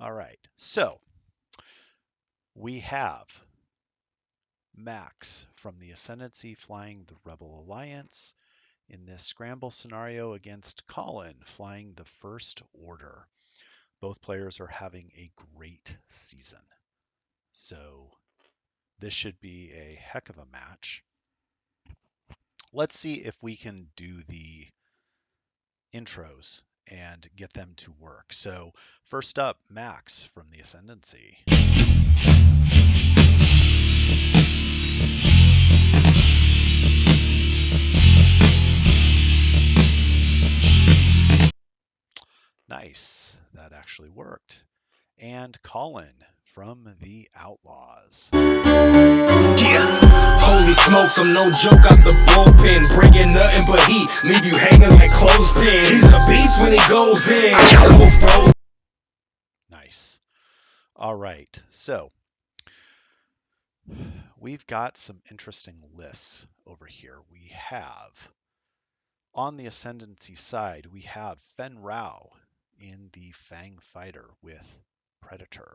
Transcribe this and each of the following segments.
All right, so we have Max from the Ascendancy flying the Rebel Alliance in this scramble scenario against Colin flying the First Order. Both players are having a great season. So this should be a heck of a match. Let's see if we can do the intros and get them to work. So first up, Max from the Ascendancy. Nice, that actually worked. And Colin from the Outlaws. Yeah, holy smokes, I'm no joke out the bullpen. Bringing nothing but heat, leave you hanging like clothespins. He's a beast when he goes in. Nice. All right, so we've got some interesting lists over here. We have, on the Ascendancy side, we have Fen Rao in the Fang Fighter with Predator,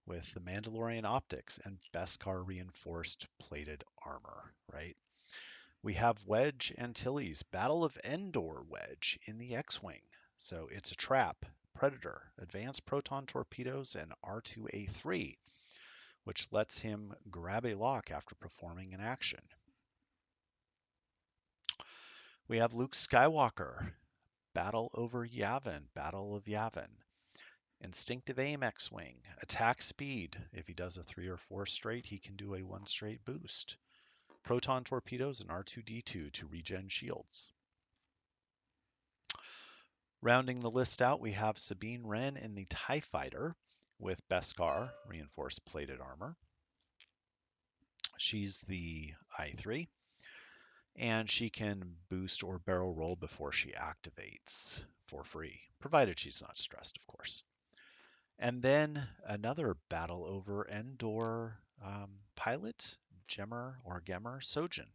with the Mandalorian optics and Beskar reinforced plated armor, right? We have Wedge Antilles Battle of Endor Wedge in the X-Wing. So it's a trap, Predator, advanced proton torpedoes, and R2A3, which lets him grab a lock after performing an action. We have Luke Skywalker, Battle over Yavin, Battle of Yavin. Instinctive aim X-Wing, attack speed. If he does a 3 or 4 straight, he can do a 1 straight boost. Proton torpedoes and R2D2 to regen shields. Rounding the list out, we have Sabine Wren in the TIE Fighter with Beskar reinforced plated armor. She's the I3, and she can boost or barrel roll before she activates for free, provided she's not stressed, of course. And then another battle over Endor pilot, Gemmer Sojin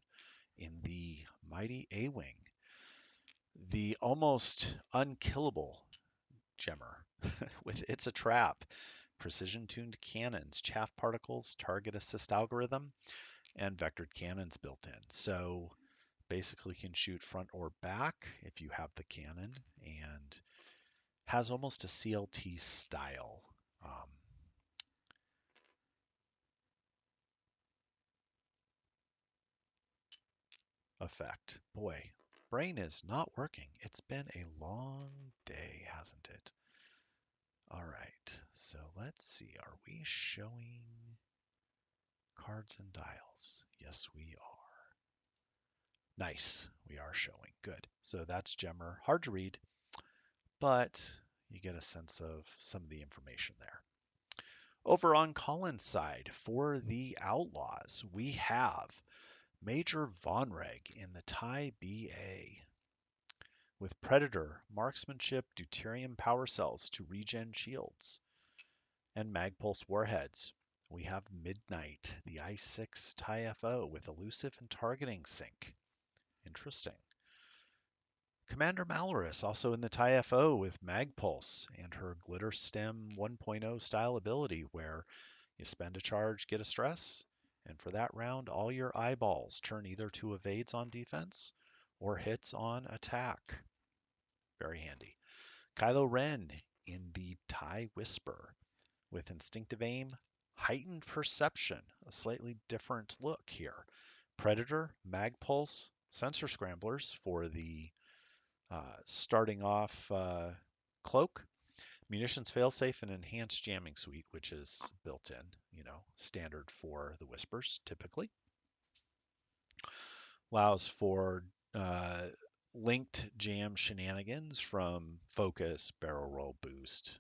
in the mighty A-Wing. The almost unkillable Gemmer with It's a Trap, precision-tuned cannons, chaff particles, target assist algorithm, and vectored cannons built in. So basically can shoot front or back if you have the cannon, and has almost a CLT style effect. Boy, brain is not working. It's been a long day, hasn't it? All right, so let's see. Are we showing cards and dials? Yes, we are. Nice, we are showing. Good. So that's Gemmer. Hard to read, but you get a sense of some of the information there. Over on Colin's side, for the Outlaws, we have Major Vonreg in the TIE BA with Predator, Marksmanship, Deuterium power cells to regen shields, and Magpulse warheads. We have Midnight, the I6 TIE FO with elusive and targeting sync. Interesting. Commander Malorus also in the TIE FO with Magpulse and her Glitter Stem 1.0 style ability where you spend a charge, get a stress, and for that round all your eyeballs turn either to evades on defense or hits on attack. Very handy. Kylo Ren in the TIE Whisper with instinctive aim, heightened perception, a slightly different look here. Predator, Magpulse, sensor scramblers for the starting off cloak, munitions failsafe, and enhanced jamming suite, which is built in, standard for the Whispers typically. Allows for linked jam shenanigans from focus, barrel roll, boost,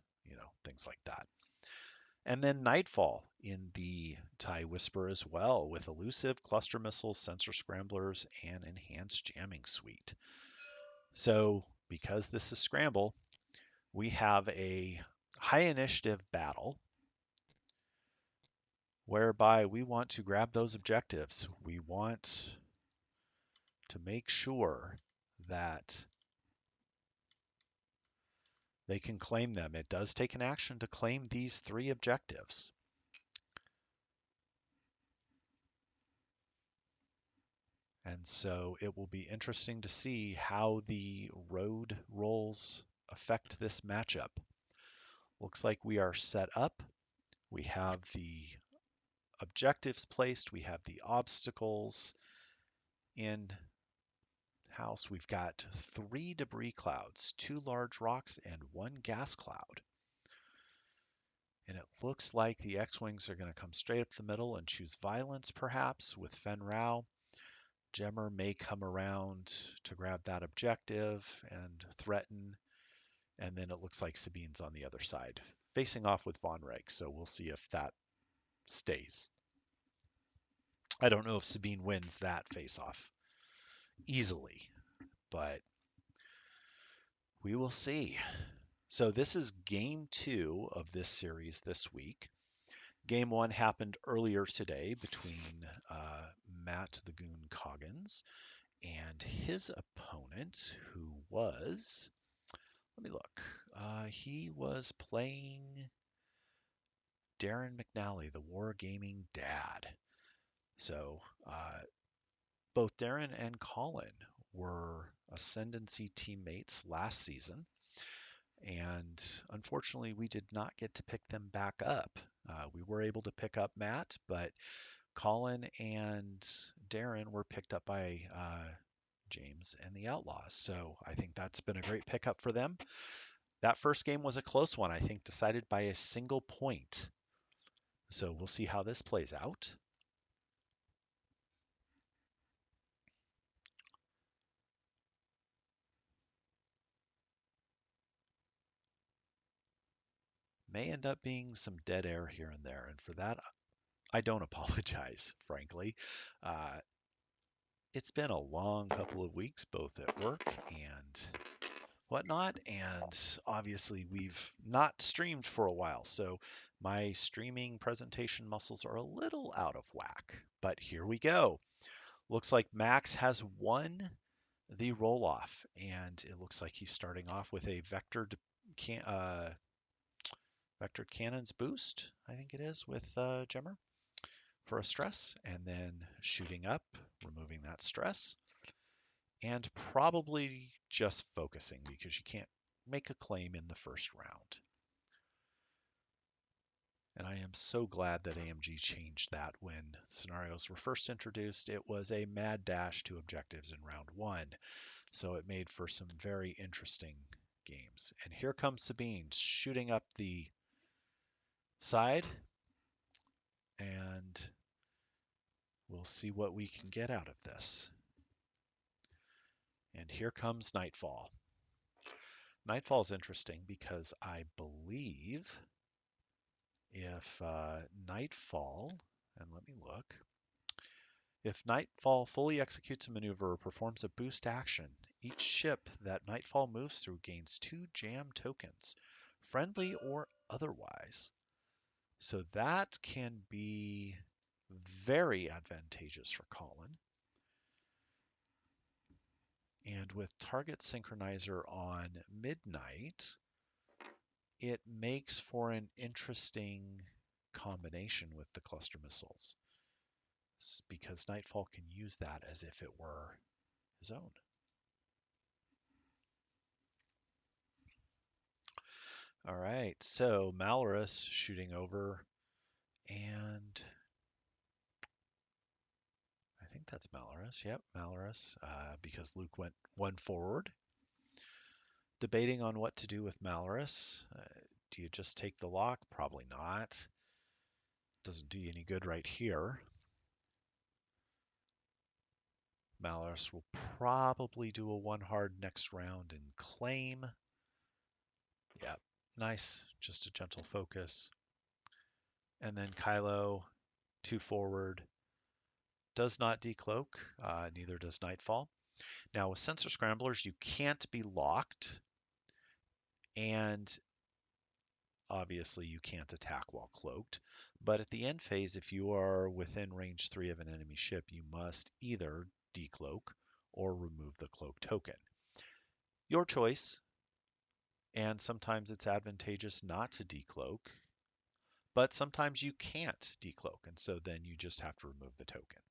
things like that. And then Nightfall in the TIE Whisper as well, with elusive cluster missiles, sensor scramblers, and enhanced jamming suite. So because this is Scramble, we have a high initiative battle whereby we want to grab those objectives. We want to make sure that they can claim them. It does take an action to claim these 3 objectives. And so it will be interesting to see how the road rolls affect this matchup. Looks like we are set up. We have the objectives placed. We have the obstacles in house. We've got 3 debris clouds, 2 large rocks, and 1 gas cloud. And it looks like the X-Wings are going to come straight up the middle and choose violence, perhaps, with Fen Rao. Jemmer may come around to grab that objective and threaten. And then it looks like Sabine's on the other side, facing off with Von Reg. So we'll see if that stays. I don't know if Sabine wins that face-off easily, but we will see. So this is game 2 of this series this week. Game 1 happened earlier today between Matt the Goon Coggins and his opponent, who was, let me look, he was playing Darren McNally, the Wargaming Dad. So both Darren and Colin were Ascendancy teammates last season, and unfortunately we did not get to pick them back up. We were able to pick up Matt, but Colin and Darren were picked up by James and the Outlaws. So I think that's been a great pickup for them. That first game was a close one, I think, decided by a single point. So we'll see how this plays out. May end up being some dead air here and there, and for that, I don't apologize, frankly. Uh, it's been a long couple of weeks, both at work and whatnot, and obviously we've not streamed for a while, so my streaming presentation muscles are a little out of whack. But here we go. Looks like Max has won the roll-off, and it looks like he's starting off with a vectored cannons boost, I think it is, with Gemmer for a stress, and then shooting up, removing that stress, and probably just focusing because you can't make a claim in the first round. And I am so glad that AMG changed that when scenarios were first introduced. It was a mad dash to objectives in round 1, so it made for some very interesting games. And here comes Sabine shooting up the side, and we'll see what we can get out of this. And here comes Nightfall. Nightfall is interesting because I believe if Nightfall, and let me look, if Nightfall fully executes a maneuver or performs a boost action, each ship that Nightfall moves through gains 2 jam tokens, friendly or otherwise. So that can be very advantageous for Colin. And with target synchronizer on midnight, it makes for an interesting combination with the cluster missiles, because Nightfall can use that as if it were his own. All right, so Malorus shooting over, and I think that's Malorus. Yep, Malorus, because Luke went 1 forward. Debating on what to do with Malorus. Do you just take the lock? Probably not. Doesn't do you any good right here. Malorus will probably do a 1 hard next round and claim. Yep, nice. Just a gentle focus. And then Kylo, 2 forward. Does not decloak, neither does Nightfall. Now with sensor scramblers, you can't be locked, and obviously you can't attack while cloaked. But at the end phase, if you are within range 3 of an enemy ship, you must either decloak or remove the cloak token. Your choice. and sometimes it's advantageous not to decloak, but sometimes you can't decloak, and so then you just have to remove the token.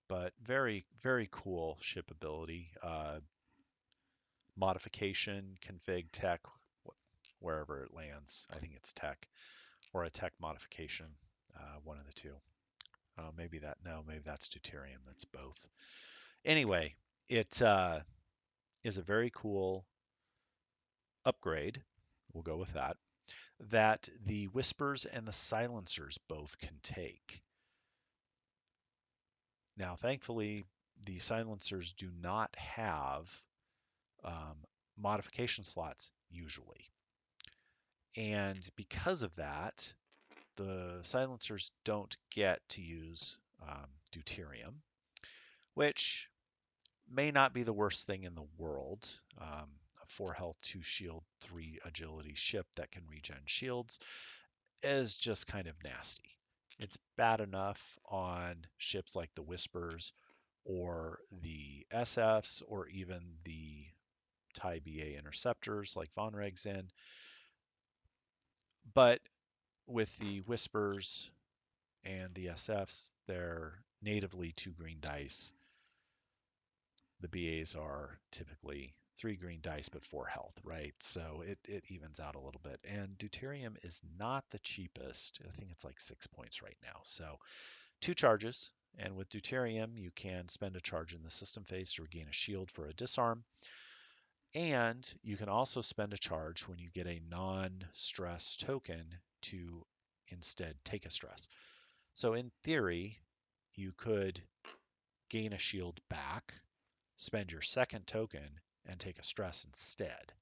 But very, very cool ship ability. Modification, config, tech, wherever it lands. I think it's tech or a tech modification, one of the two. Maybe that's deuterium. That's both. Anyway, it is a very cool upgrade. We'll go with that. That the whispers and the silencers both can take. Now, thankfully, the silencers do not have um, modification slots usually. And because of that, the silencers don't get to use deuterium, which may not be the worst thing in the world. A 4 health, 2 shield, 3 agility ship that can regen shields is just kind of nasty. It's bad enough on ships like the Whispers or the SFs or even the TIE BA interceptors like Von Reg's in. But with the Whispers and the SFs, they're natively 2 green dice. The BAs are typically 3 green dice but 4 health, right? So it evens out a little bit. And deuterium is not the cheapest. I think it's like 6 points right now. So 2 charges. And with deuterium, you can spend a charge in the system phase to regain a shield for a disarm. And you can also spend a charge when you get a non-stress token to instead take a stress. So in theory, you could gain a shield back, spend your second token, and take a stress instead.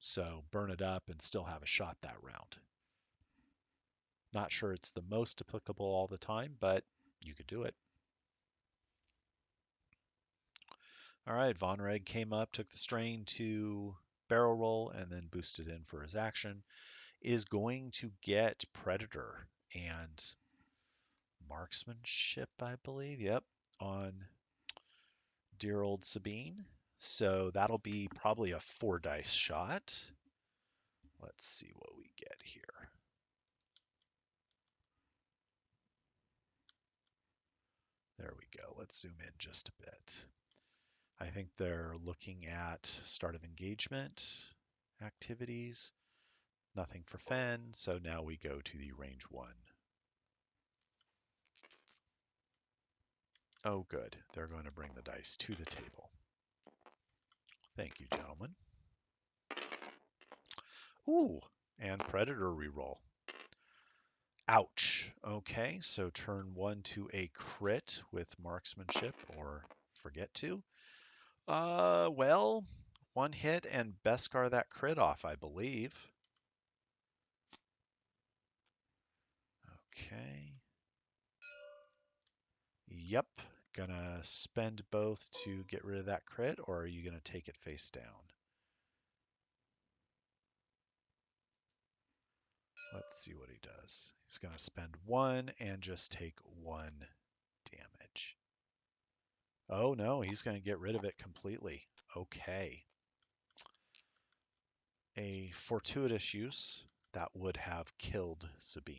So burn it up and still have a shot that round. Not sure it's the most applicable all the time, but you could do it. All right, Von Reg came up, took the strain to barrel roll, and then boosted in for his action. Is going to get Predator and Marksmanship, I believe. Yep, on dear old Sabine. So that'll be probably a 4 dice shot. Let's see what we get here. There we go. Let's zoom in just a bit. I think they're looking at start of engagement activities. Nothing for Fen, so now we go to the range 1. Oh, good. They're going to bring the dice to the table. Thank you, gentlemen. Ooh, and Predator reroll. Ouch. Okay, so turn 1 to a crit with Marksmanship, or forget to. Well, 1 hit and Beskar that crit off, I believe. Okay. Yep. Gonna spend both to get rid of that crit, or are you gonna take it face down? Let's see what he does. He's gonna spend 1 and just take 1 damage. Oh no, he's gonna get rid of it completely. Okay. A fortuitous use that would have killed Sabine.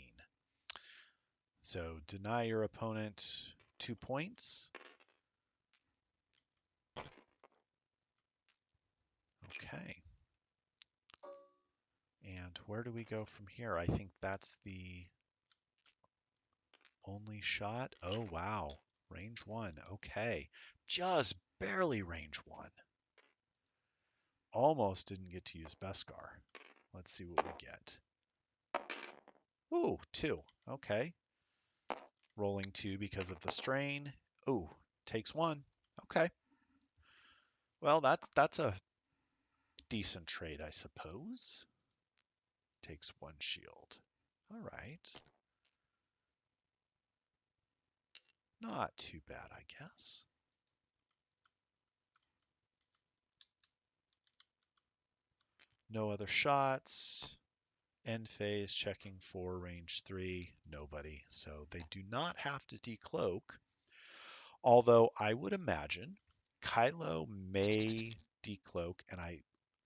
So deny your opponent 2 points. Okay. And where do we go from here? I think that's the only shot. Oh, wow. Range 1. Okay. Just barely range 1. Almost didn't get to use Beskar. Let's see what we get. Ooh, 2. Okay. Rolling 2 because of the strain. Ooh, takes 1. Okay. Well, that's a decent trade, I suppose. Takes 1 shield. All right. Not too bad, I guess. No other shots. End phase checking for range 3. Nobody. So they do not have to decloak. Although I would imagine Kylo may decloak, and I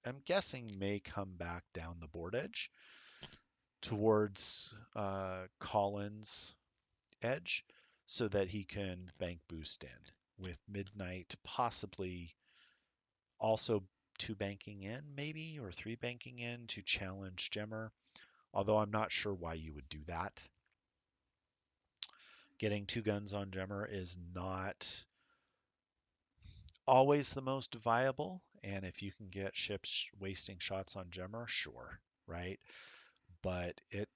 am guessing may come back down the board edge towards Colin's edge so that he can bank boost in with Midnight possibly also two banking in maybe or three banking in to challenge Gemmer, although I'm not sure why you would do that. Getting two guns on Gemmer is not always the most viable, and if you can get ships wasting shots on Gemmer, sure, right? But it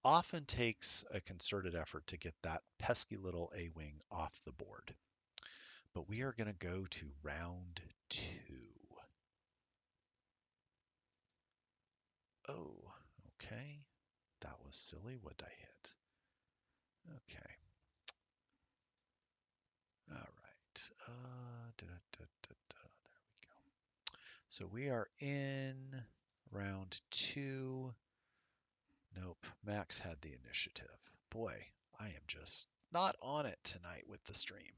often takes a concerted effort to get that pesky little A-wing off the board. But we are going to go to round 2. Oh, okay. That was silly. What did I hit? Okay. All right. There we go. So we are in round 2. Nope. Max had the initiative. Boy, I am just not on it tonight with the stream.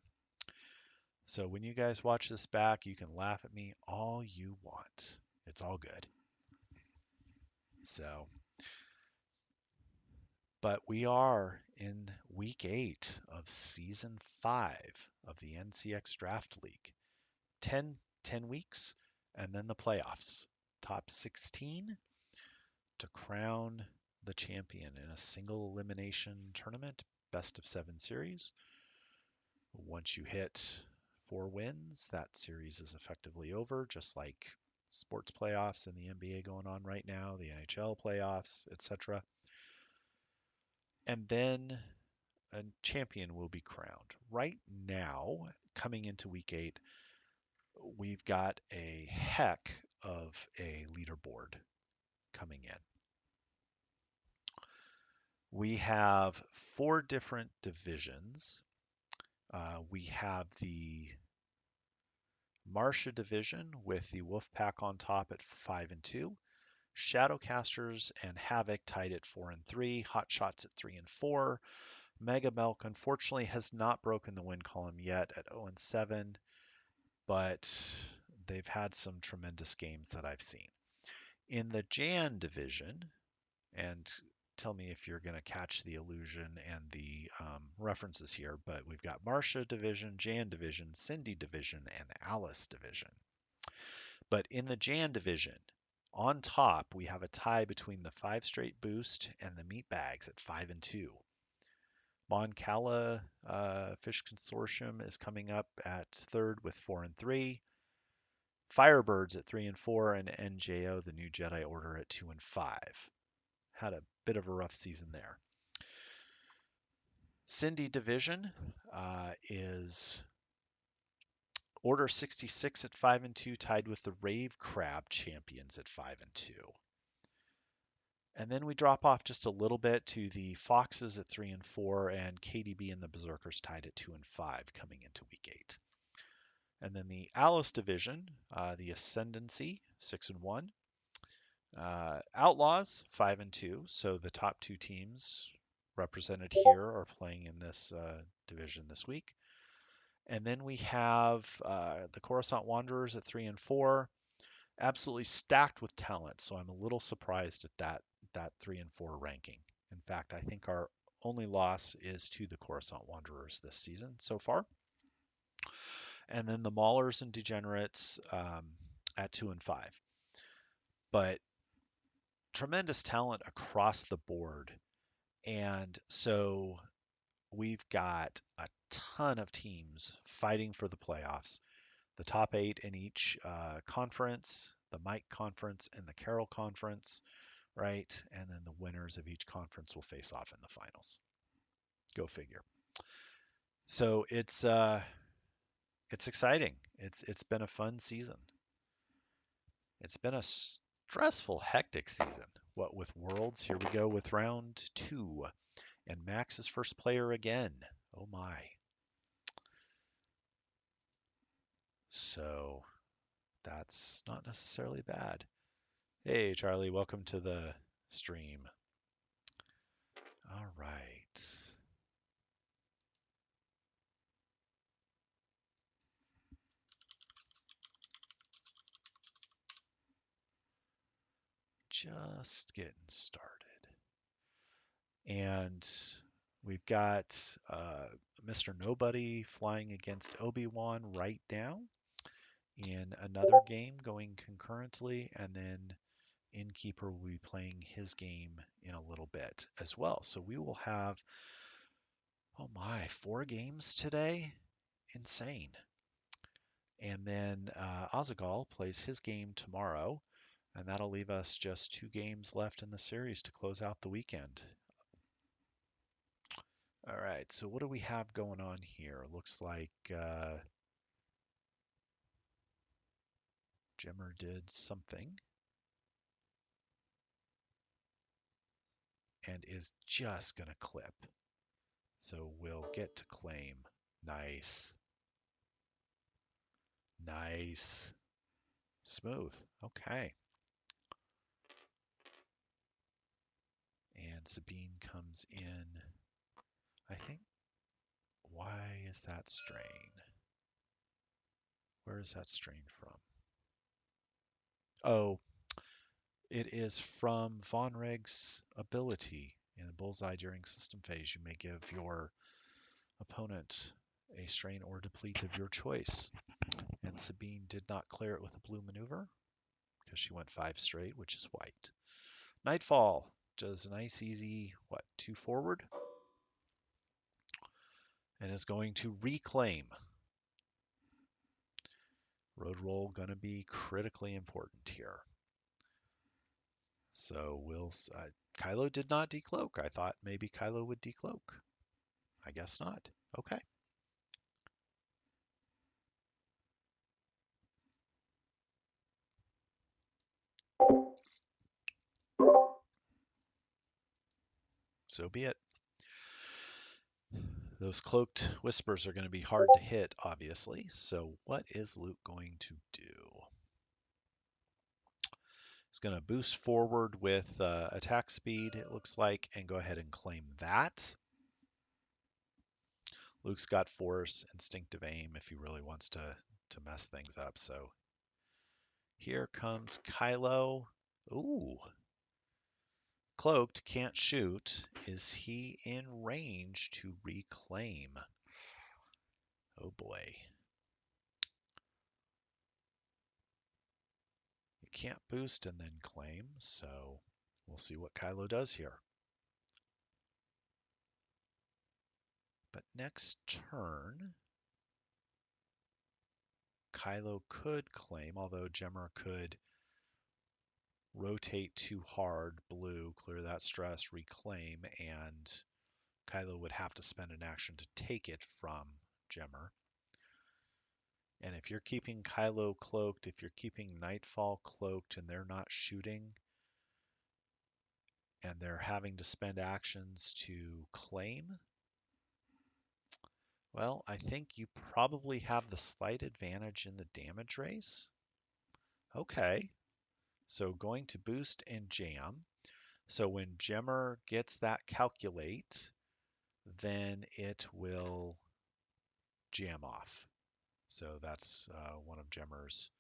So when you guys watch this back, you can laugh at me all you want. It's all good. So, but we are in week 8 of season 5 of the NCX Draft League. 10 weeks, and then the playoffs. Top 16 to crown the champion in a single elimination tournament, best of 7 series. Once you hit 4 wins, that series is effectively over, just like sports playoffs in the NBA going on right now, the NHL playoffs, etc. And then a champion will be crowned. Right now, coming into week 8, we've got a heck of a leaderboard coming in. We have 4 different divisions. We have the Martia division with the Wolfpack on top at 5 and 2. Shadowcasters and Havoc tied at 4 and 3. Hot Shots at 3 and 4. Mega Milk unfortunately has not broken the win column yet at 0 and 7, but they've had some tremendous games that I've seen. In the Jan division, and tell me if you're going to catch the illusion and the references here, but we've got Marcia division, Jan division, Cindy division, and Alice division. But in the Jan division, on top, we have a tie between the 5 Straight Boost and the Meat Bags at 5 and 2. Mon Cala Fish Consortium is coming up at 3rd with 4 and 3. Firebirds at 3 and 4, and NJO, the New Jedi Order, at 2 and 5. Had a bit of a rough season there. Cindy division is Order 66 at 5 and 2, tied with the Rave Crab champions at 5 and 2. And then we drop off just a little bit to the Foxes at 3 and 4, and KDB and the Berserkers tied at 2 and 5 coming into week 8. And then the Alice division, the Ascendancy 6 and 1, Outlaws 5 and 2. So the top 2 teams represented here are playing in this division this week. And then we have the Coruscant Wanderers at 3 and 4, absolutely stacked with talent. So I'm a little surprised at that 3 and 4 ranking. In fact, I think our only loss is to the Coruscant Wanderers this season so far. And then the Maulers and Degenerates at 2 and 5. But tremendous talent across the board. And so we've got a ton of teams fighting for the playoffs. The top 8 in each conference, the Mike Conference and the Carroll Conference, right? And then the winners of each conference will face off in the finals. Go figure. So it's exciting. It's been a fun season. It's been a stressful, hectic season. What with Worlds? Here we go with round 2. And Max is first player again. Oh my. So that's not necessarily bad. Hey, Charlie, welcome to the stream. All right. just getting started. And we've got Mr. Nobody flying against Obi-Wan right now in another game going concurrently, and then Innkeeper will be playing his game in a little bit as well. So we will have, oh my, 4 games today? Insane. And then Azagal plays his game tomorrow, and that'll leave us just 2 games left in the series to close out the weekend. All right, so what do we have going on here? Looks like Jimmer did something and is just going to clip. So we'll get to claim. Nice. Nice. Smooth. Okay. And Sabine comes in. I think, why is that strain? Where is that strain from? Oh, it is from Von Reg's ability in the bullseye during system phase. You may give your opponent a strain or deplete of your choice. And Sabine did not clear it with a blue maneuver because she went 5 straight, which is white. Nightfall does a nice, easy, 2 forward? And is going to reclaim. Road roll going to be critically important here. So Kylo did not decloak. I thought maybe Kylo would decloak. I guess not. Okay. So be it. Those cloaked whispers are going to be hard to hit, obviously. So what is Luke going to do? He's going to boost forward with attack speed, it looks like, and go ahead and claim that. Luke's got force, instinctive aim if he really wants to mess things up. So here comes Kylo. Ooh. Cloaked, can't shoot. Is he in range to reclaim? Oh boy. You can't boost and then claim, so we'll see what Kylo does here. But next turn, Kylo could claim, although Jemmer could rotate too hard, blue, clear that stress, reclaim, and Kylo would have to spend an action to take it from Jemmer. And if you're keeping Kylo cloaked, if you're keeping Nightfall cloaked and they're not shooting, and they're having to spend actions to claim, well, I think you probably have the slight advantage in the damage race. Okay, so going to boost and jam. So when Jemmer gets that calculate, then it will jam off. So that's one of Jemmer's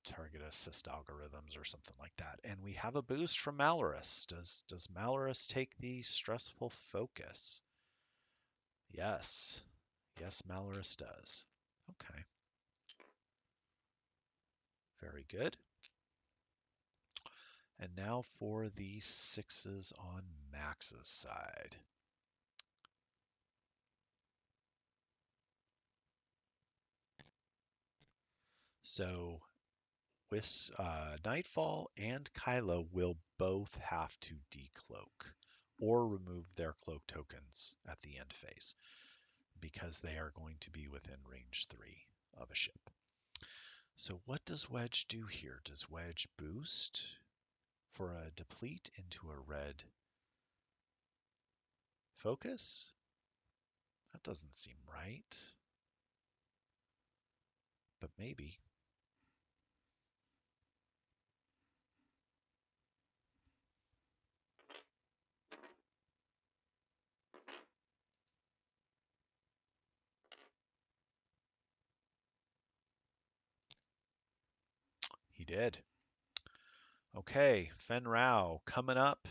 target assist algorithms or something like that. And we have a boost from Malorus. Does Malorus take the stressful focus? Yes. Yes, Malorus does. Okay. Very good. And now for the 6s on Max's side. So with Nightfall and Kylo will both have to decloak or remove their cloak tokens at the end phase because they are going to be within range 3 of a ship. So what does Wedge do here? Does Wedge boost for a deplete into a red focus? That doesn't seem right, but maybe. He did. Okay, Fen Rao coming up,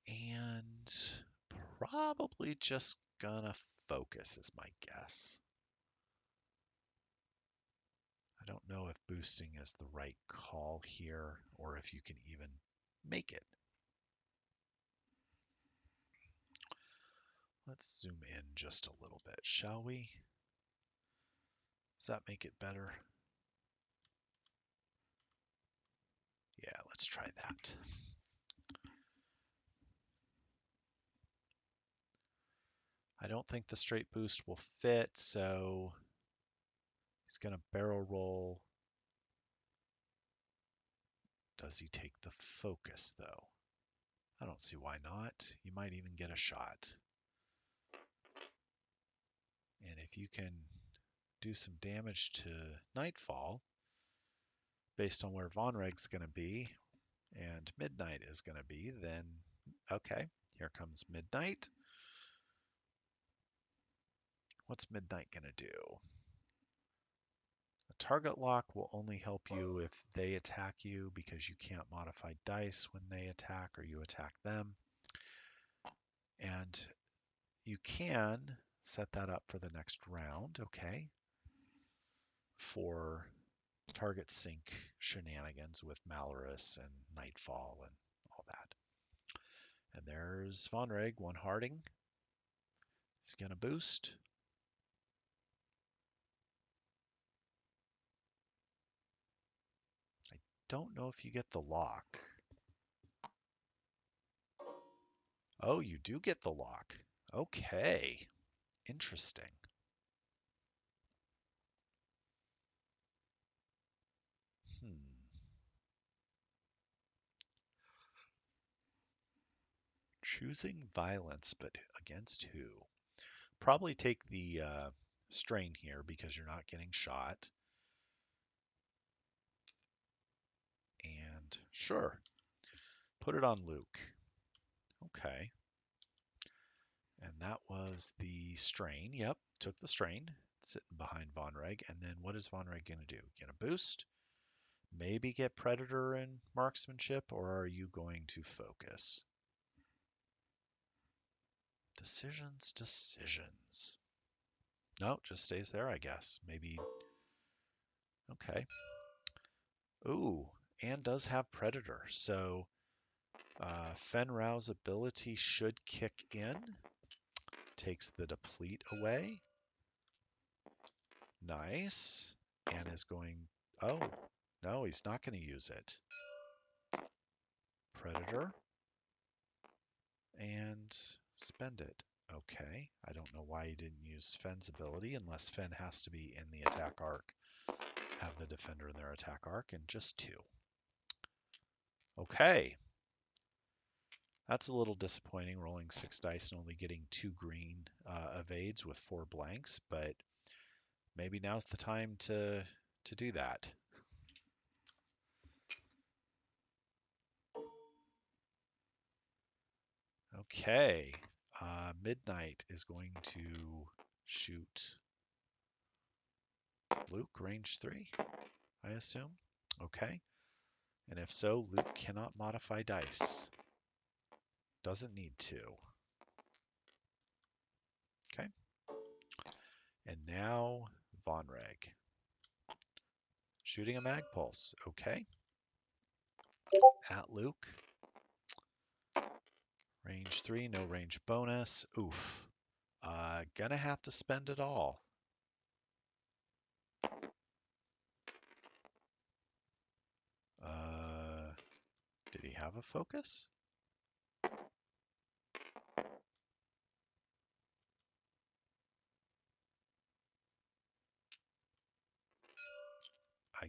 and probably just gonna focus is my guess. I don't know if boosting is the right call here, or if you can even make it. Let's zoom in just a little bit, shall we? Does that make it better? Yeah, let's try that. I don't think the straight boost will fit, so he's going to barrel roll. Does he take the focus, though? I don't see why not. You might even get a shot. And if you can do some damage to Nightfall, based on where Von Reg's going to be, and Midnight is going to be, then okay, here comes Midnight. What's Midnight going to do? A target lock will only help you if they attack you because you can't modify dice when they attack or you attack them. And you can set that up for the next round, okay, for target sync shenanigans with Malorus and Nightfall and all that. And there's Von Reg, one Harding. He's going to boost. I don't know if you get the lock. Oh, you do get the lock. Okay. Interesting. Choosing violence, but against who? Probably take the strain here because you're not getting shot. And sure, put it on Luke. Okay. And that was the strain. Yep, took the strain. Sitting behind Von Reg. And then what is Von Reg going to do? Get a boost? Maybe get Predator and Marksmanship? Or are you going to focus? Decisions, decisions. No, just stays there, I guess. Maybe. Okay. Ooh, and does have Predator. So Fen Rao's ability should kick in. Takes the deplete away. Nice. And is going... Oh, no, he's not going to use it. Predator. And spend it. Okay. I don't know why he didn't use Fen's ability, unless Fen has to be in the attack arc. Have the defender in their attack arc, and just 2. Okay. That's a little disappointing, rolling 6 dice and only getting 2 green evades with 4 blanks, but maybe now's the time to do that. Okay, Midnight is going to shoot Luke, range 3, I assume. Okay, and if so, Luke cannot modify dice. Doesn't need to. Okay, and now Von Reg. Shooting a mag pulse. Okay. At Luke. Range 3, no range bonus. Oof. Gonna have to spend it all. Did he have a focus? I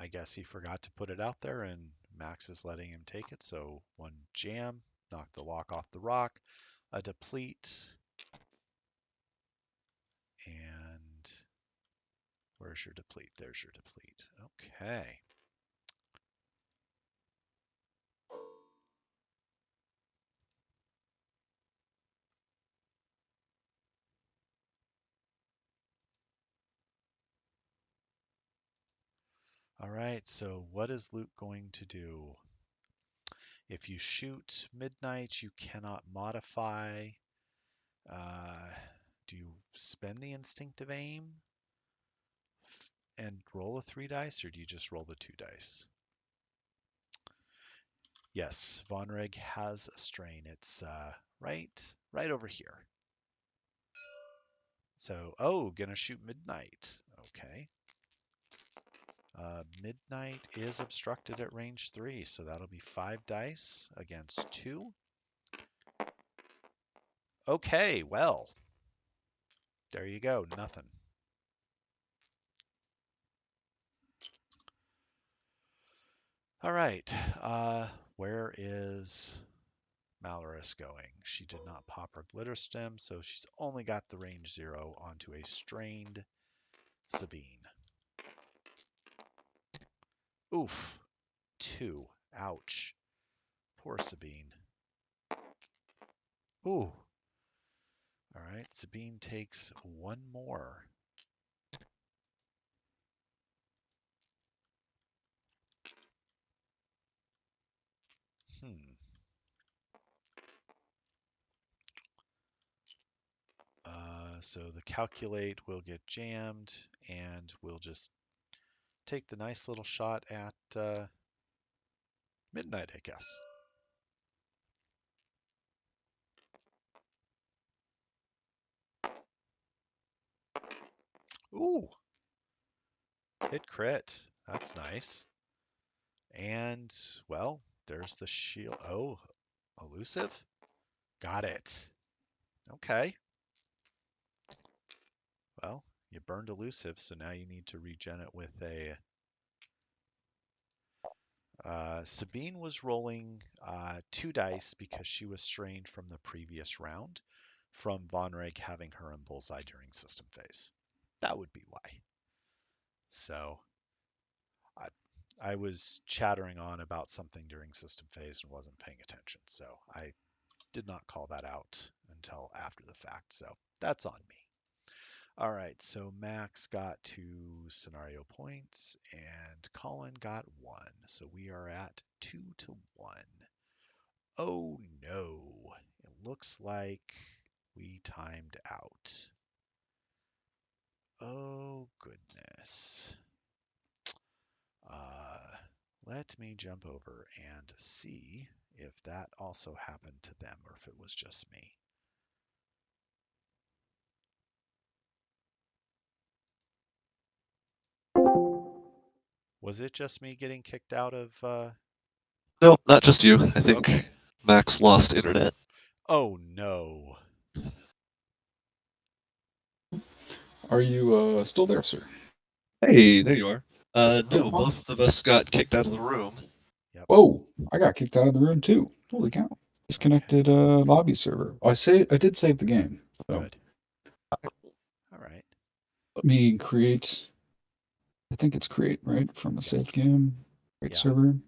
guess he forgot to put it out there and Max is letting him take it. So 1 jam, knock the lock off the rock, a deplete, and where's your deplete? There's your deplete. Okay. All right, so what is Luke going to do? If you shoot midnight, you cannot modify. Uh, do you spend the instinctive aim and roll a 3 dice, or do you just roll the 2 dice? Yes, Von Reg has a strain. It's right over here. So, oh, gonna shoot midnight. Okay. Midnight is obstructed at range 3, so that'll be 5 dice against 2. Okay, well, there you go, nothing. All right, where is Malorus going? She did not pop her glitter stem, so she's only got the range 0 onto a strained Sabine. Oof, 2. Ouch. Poor Sabine. Ooh. All right, Sabine takes 1 more. Hmm. So the calculate will get jammed, and we'll just take the nice little shot at midnight, I guess. Ooh, hit crit. That's nice. And, well, there's the shield. Oh, elusive? Got it. Okay. Well, you burned elusive, so now you need to regen it with a... Sabine was rolling 2 dice because she was strained from the previous round from Von Reg having her in bullseye during system phase. That would be why. So I, I was chattering on about something during system phase and wasn't paying attention. So I did not call that out until after the fact. So that's on me. All right, so Max got 2 scenario points and Colin got 1. So we are at 2-1. Oh no, it looks like we timed out. Oh goodness. Uh, Let me jump over and see if that also happened to them or if it was just me. Was it just me getting kicked out of Nope, not just you. I think Okay. Max lost internet. Oh no. Are you still there, sir? Hey, there you are. Oh, No, awesome. both of us got kicked out of the room. Yep. Whoa, I got kicked out of the room too. Holy cow. Okay. Disconnected lobby server. I did save the game. So Good. All right. let me create, I think it's create, right? From a saved Yes. game. Create Yeah. server.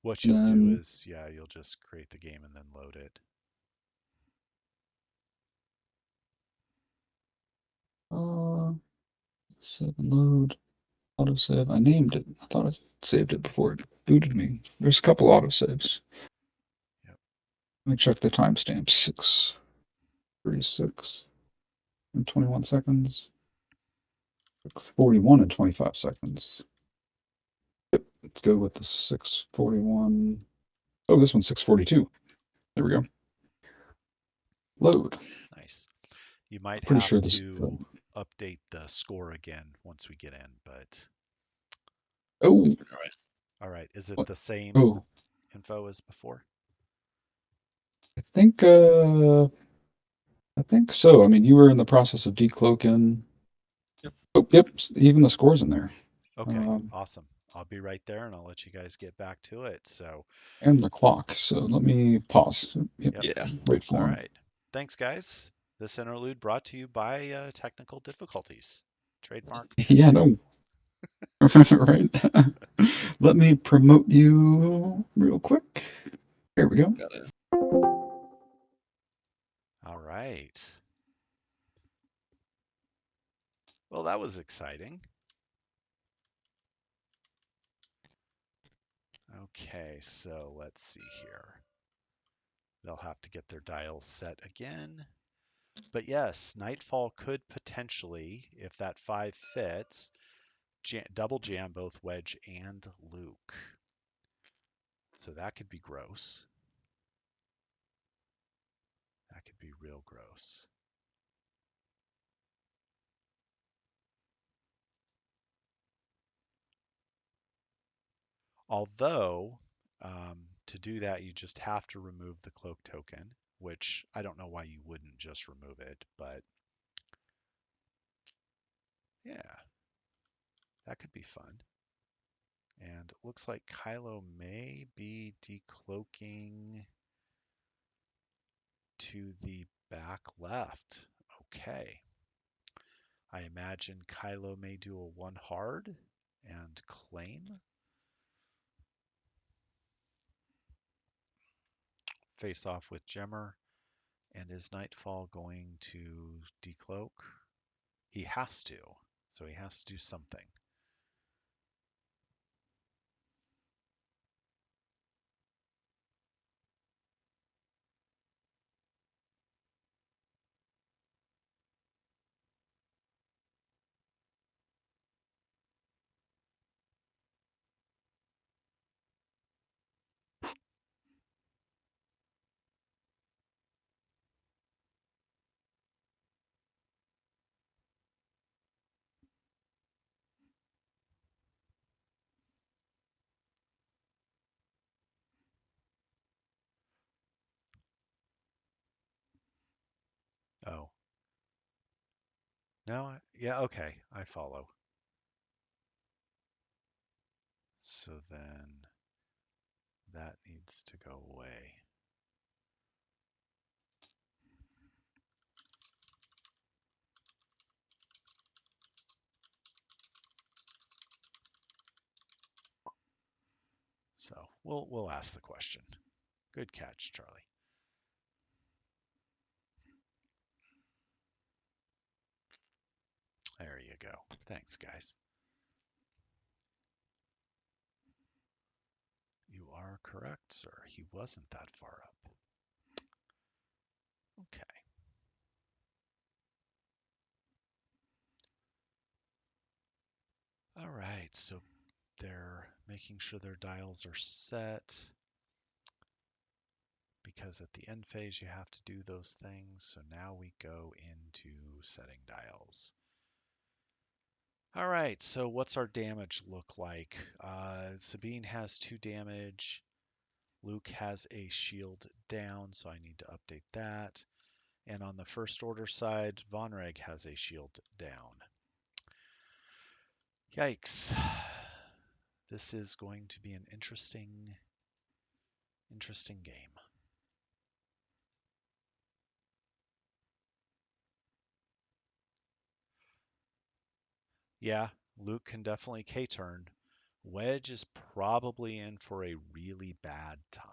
What And you'll do then is, yeah, you'll just create the game and then load it. save and load. Autosave. I named it. I thought I saved it before it booted me. There's a couple autosaves. Yep. Let me check the timestamp. 6:36 and 21 seconds. 41 and 25 seconds. Yep, let's go with the 6:41. Oh, this one's 6:42. There we go. Load. Nice. You might Pretty have sure this. to update the score again once we get in, but Oh, all right. Is it what? the same Oh, info as before? I think. I think so. I mean, you were in the process of decloaking. Yep. Oh, yep. Even the scores in there. Okay, Um, awesome. I'll be right there and I'll let you guys get back to it. So, and the clock. So let me pause. Yep. yep. Yeah. Wait All for him. right. Thanks, guys. This interlude brought to you by technical difficulties. Trademark Yeah. pending. No. Right. Let me promote you real quick. Here we go. Got it. All right. Well, that was exciting. Okay, so let's see here. They'll have to get their dials set again. But yes, Nightfall could potentially, if that 5 fits, double jam both Wedge and Luke. So that could be gross. That could be real gross. Although, to do that, you just have to remove the cloak token, which I don't know why you wouldn't just remove it, but yeah, that could be fun. And it looks like Kylo may be decloaking to the back left. Okay. I imagine Kylo may do a 1 hard and claim. Face off with Jemmer. And is Nightfall going to decloak? He has to. So he has to do something. Oh. No, yeah, okay, I follow. So then that needs to go away. So we'll ask the question. Good catch, Charlie. There you go. Thanks, guys. You are correct, sir. He wasn't that far up. Okay. All right, so they're making sure their dials are set because at the end phase you have to do those things. So now we go into setting dials. All right, so what's our damage look like? Sabine has 2 damage. Luke has a shield down, so I need to update that. And on the first order side, Vonreg has a shield down. Yikes. This is going to be an interesting game. Yeah, Luke can definitely K-turn. Wedge is probably in for a really bad time.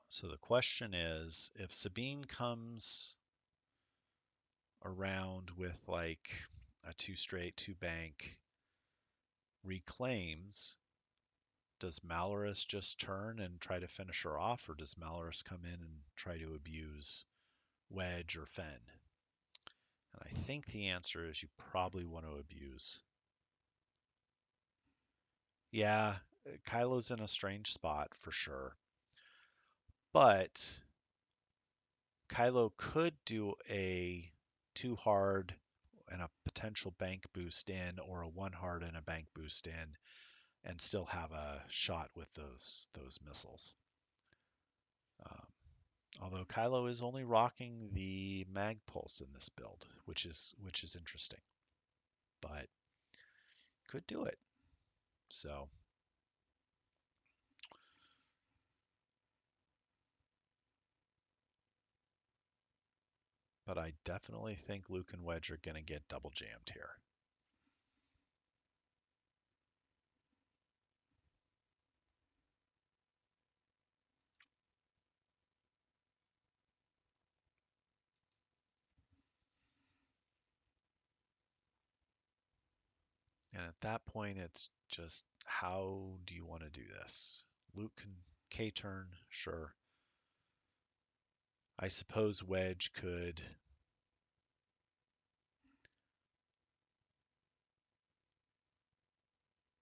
So the question is, if Sabine comes around with like a 2 straight, 2 bank, reclaims, does Malorus just turn and try to finish her off, or does Malorus come in and try to abuse Wedge or Fen? And I think the answer is you probably want to abuse. Yeah, Kylo's in a strange spot for sure. But Kylo could do a 2 hard and a potential bank boost in, or a 1 hard and a bank boost in, and still have a shot with those missiles. Although Kylo is only rocking the mag pulse in this build, which is interesting, but could do it. So, but I definitely think Luke and Wedge are going to get double jammed here. And at that point, it's just how do you want to do this? Luke can K-turn, sure. I suppose Wedge could.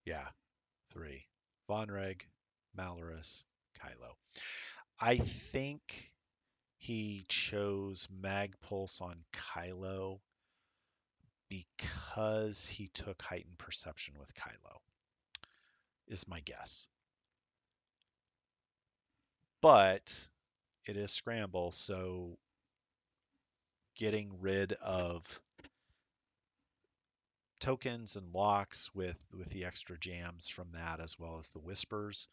Yeah, 3. Vonreg, Malorus, Kylo. I think he chose Mag Pulse on Kylo because he took heightened perception with Kylo, is my guess. But it is Scramble, so getting rid of tokens and locks with the extra jams from that, as well as the whispers,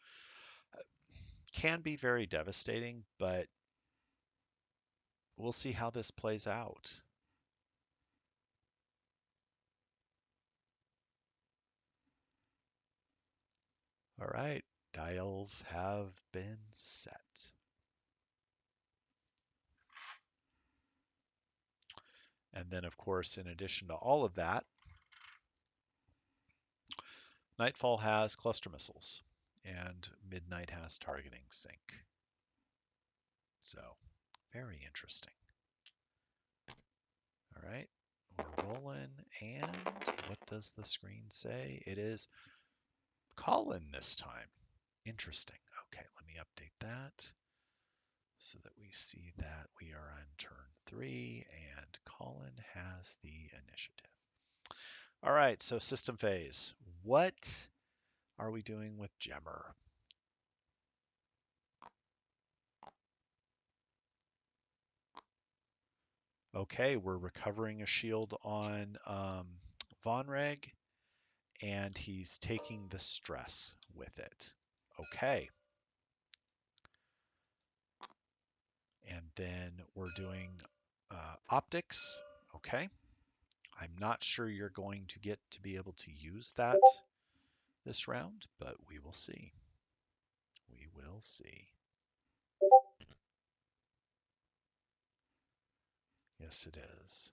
can be very devastating, but we'll see how this plays out. All right, dials have been set. And then, of course, in addition to all of that, Nightfall has cluster missiles, and Midnight has targeting sync. So, very interesting. All right, we're rolling, and what does the screen say? It is Colin this time. Interesting. Okay, let me update that so that we see that we are on turn 3, and Colin has the initiative. All right, so system phase. What are we doing with Gemmer? Okay, we're recovering a shield on Vonreg, and he's taking the stress with it. Okay. And then we're doing optics. Okay. I'm not sure you're going to get to be able to use that this round, but we will see. We will see. Yes, it is.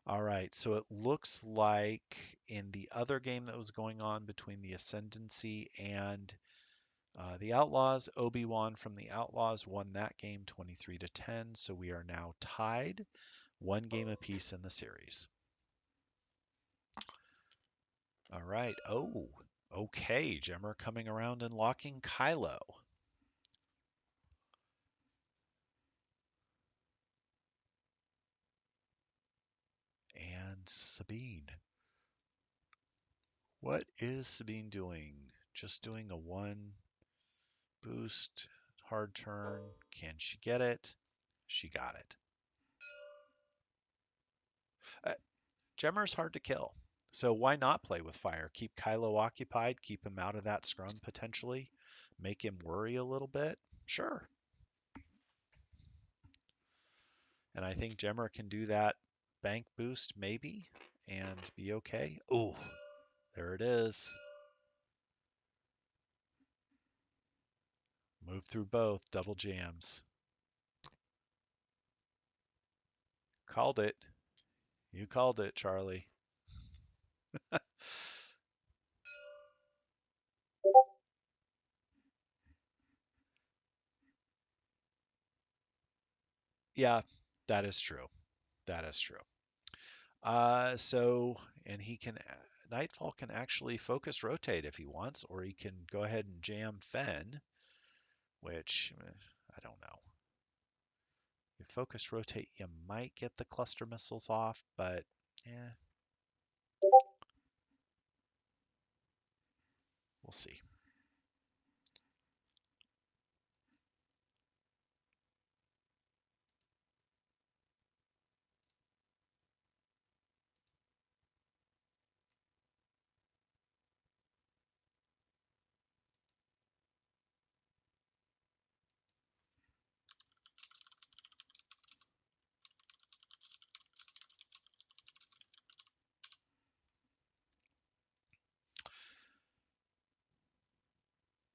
All right, so it looks like in the other game that was going on between the Ascendancy and the Outlaws, Obi-Wan from the Outlaws won that game 23-10, so we are now tied, 1 game apiece in the series. All right, oh, okay, Gemmer coming around and locking Kylo. And Sabine. What is Sabine doing? Just doing a 1 boost, hard turn. Can she get it? She got it. Gemmer's hard to kill. So why not play with fire? Keep Kylo occupied, keep him out of that scrum potentially, make him worry a little bit. Sure. And I think Gemmer can do that bank boost maybe and be okay. Oh, there it is. Move through both, double jams. Called it. You called it, Charlie. Yeah, that is true. That is true. And he can, Nightfall can actually focus rotate if he wants, or he can go ahead and jam Fen, which I don't know. If focus rotate, you might get the cluster missiles off, but yeah, we'll see.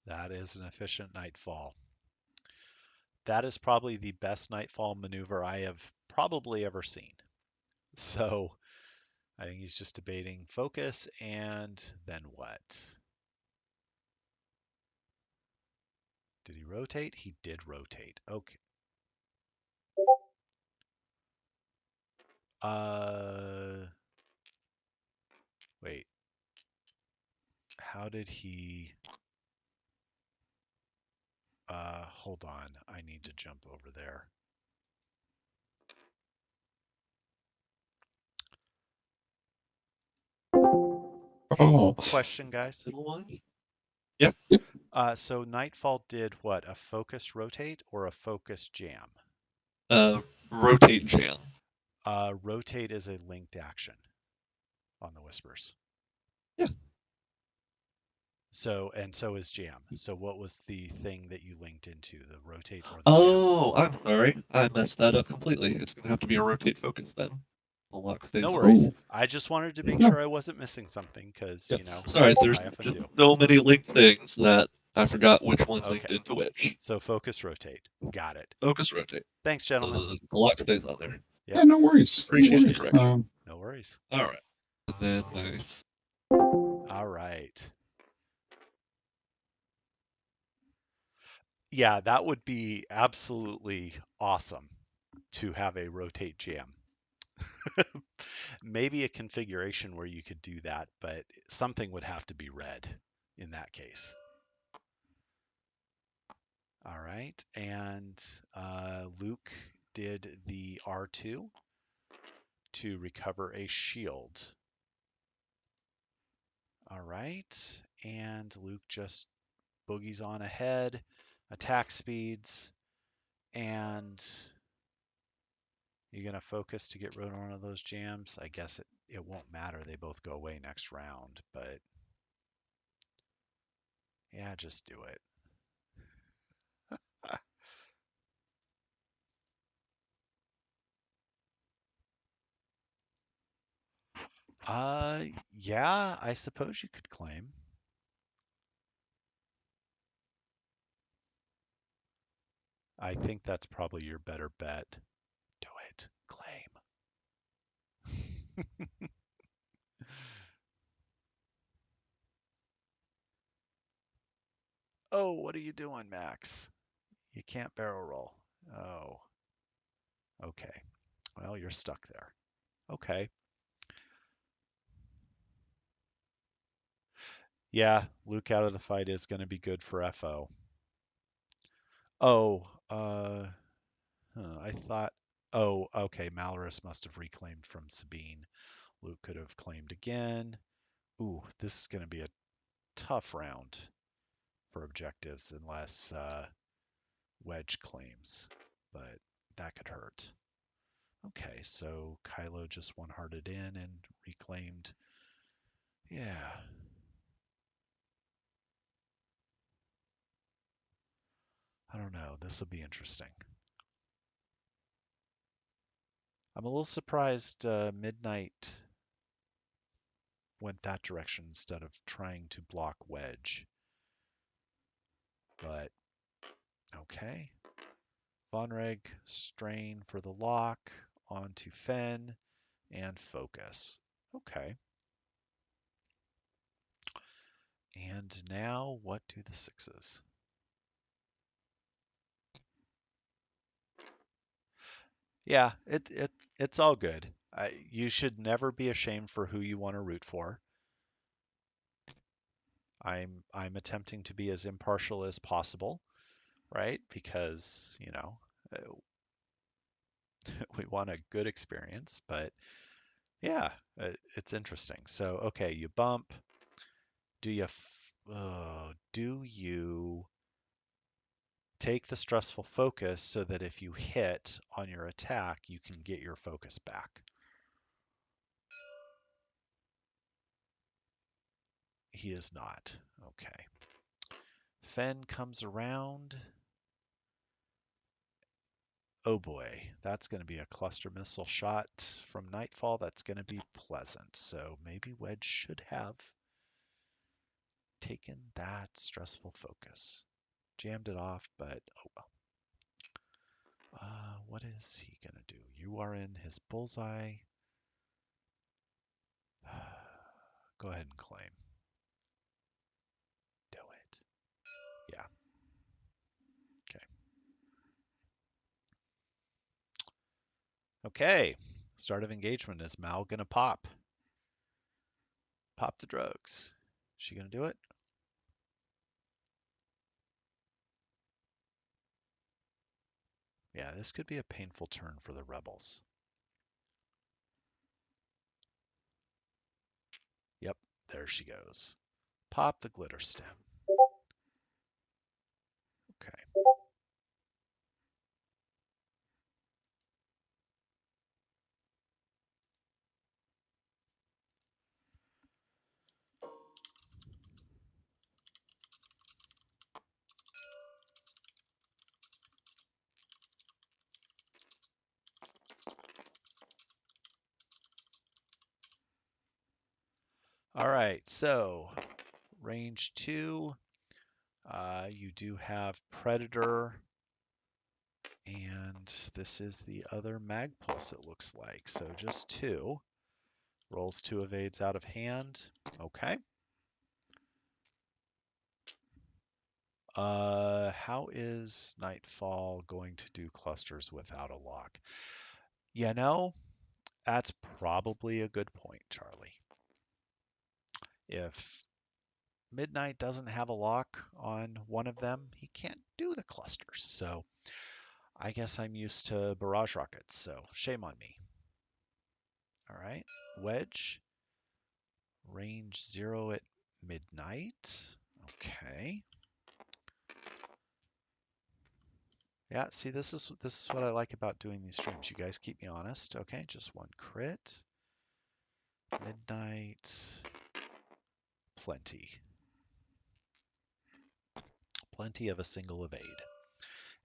That is an efficient Nightfall. That is probably the best Nightfall maneuver I have probably ever seen. So I think he's just debating focus and then what? Did he rotate? He did rotate. Okay. Wait. How did he... hold on. I need to jump over there. Hey, Oh, question, guys. Little one? Yep. So Nightfall did what? A focus rotate or a focus jam? Rotate jam. Rotate is a linked action on the Whispers. Yeah. So, and so is jam. So what was the thing that you linked into, the rotate or the jam? Oh, I'm sorry. I messed that up completely. It's gonna have to be a rotate focus then. I'll lock things No up. worries. oh, I just wanted to make yeah. sure I wasn't missing something because, Yep. you know, Sorry, there's I often just do. so many linked things that I forgot which one linked Okay. into which. So focus rotate. Got it. Focus rotate. Thanks, So gentlemen. the lock stays on there. Yep. Yeah, no worries. No Appreciate the worries. correction. No worries. All right. And then my All right. Yeah, that would be absolutely awesome to have a rotate jam. Maybe a configuration where you could do that, but something would have to be read in that case. All right. And Luke did the R2 to recover a shield. All right. And Luke just boogies on ahead, attack speeds, and you're going to focus to get rid of one of those jams. I guess it won't matter. They both go away next round, but yeah, just do it. Yeah, I suppose you could claim. I think that's probably your better bet. Do it. Claim. Oh, what are you doing, Max? You can't barrel roll. Oh, okay. Well, you're stuck there. Okay. Yeah, Luke out of the fight is going to be good for FO. Oh, I thought. Oh, okay. Malorus must have reclaimed from Sabine. Luke could have claimed again. Ooh, this is going to be a tough round for objectives unless Wedge claims, but that could hurt. Okay, so Kylo just one-hearted in and reclaimed. Yeah. I don't know. This will be interesting. I'm a little surprised Midnight went that direction instead of trying to block Wedge. But okay. Vonreg, strain for the lock onto Fen and focus. Okay. And now what do the sixes? Yeah, it's all good. You should never be ashamed for who you want to root for. I'm attempting to be as impartial as possible, right? Because, we want a good experience, but yeah, it's interesting. So, okay, you bump. Do you take the stressful focus so that if you hit on your attack, you can get your focus back? He is not. Okay. Fen comes around. Oh boy, that's going to be a cluster missile shot from Nightfall. That's going to be pleasant. So maybe Wedge should have taken that stressful focus. Jammed it off, but oh well. What is he going to do? You are in his bullseye. Go ahead and claim. Do it. Yeah. Okay. Okay. Start of engagement. Is Mal gonna pop? Pop the drugs. Is she gonna do it? Yeah, this could be a painful turn for the rebels. Yep, there she goes. Pop the glitter stem. Okay. All right, so range 2, you do have Predator, and this is the other mag pulse, it looks like. So just 2. Rolls 2 evades out of hand. Okay. How is Nightfall going to do clusters without a lock? You know, that's probably a good point, Charlie. If Midnight doesn't have a lock on one of them, he can't do the clusters. So I guess I'm used to barrage rockets, so shame on me. All right, Wedge, range 0 at midnight. Okay. Yeah, see, this is what I like about doing these streams. You guys keep me honest. Okay, just 1 crit. Midnight. Plenty. Plenty of a single evade.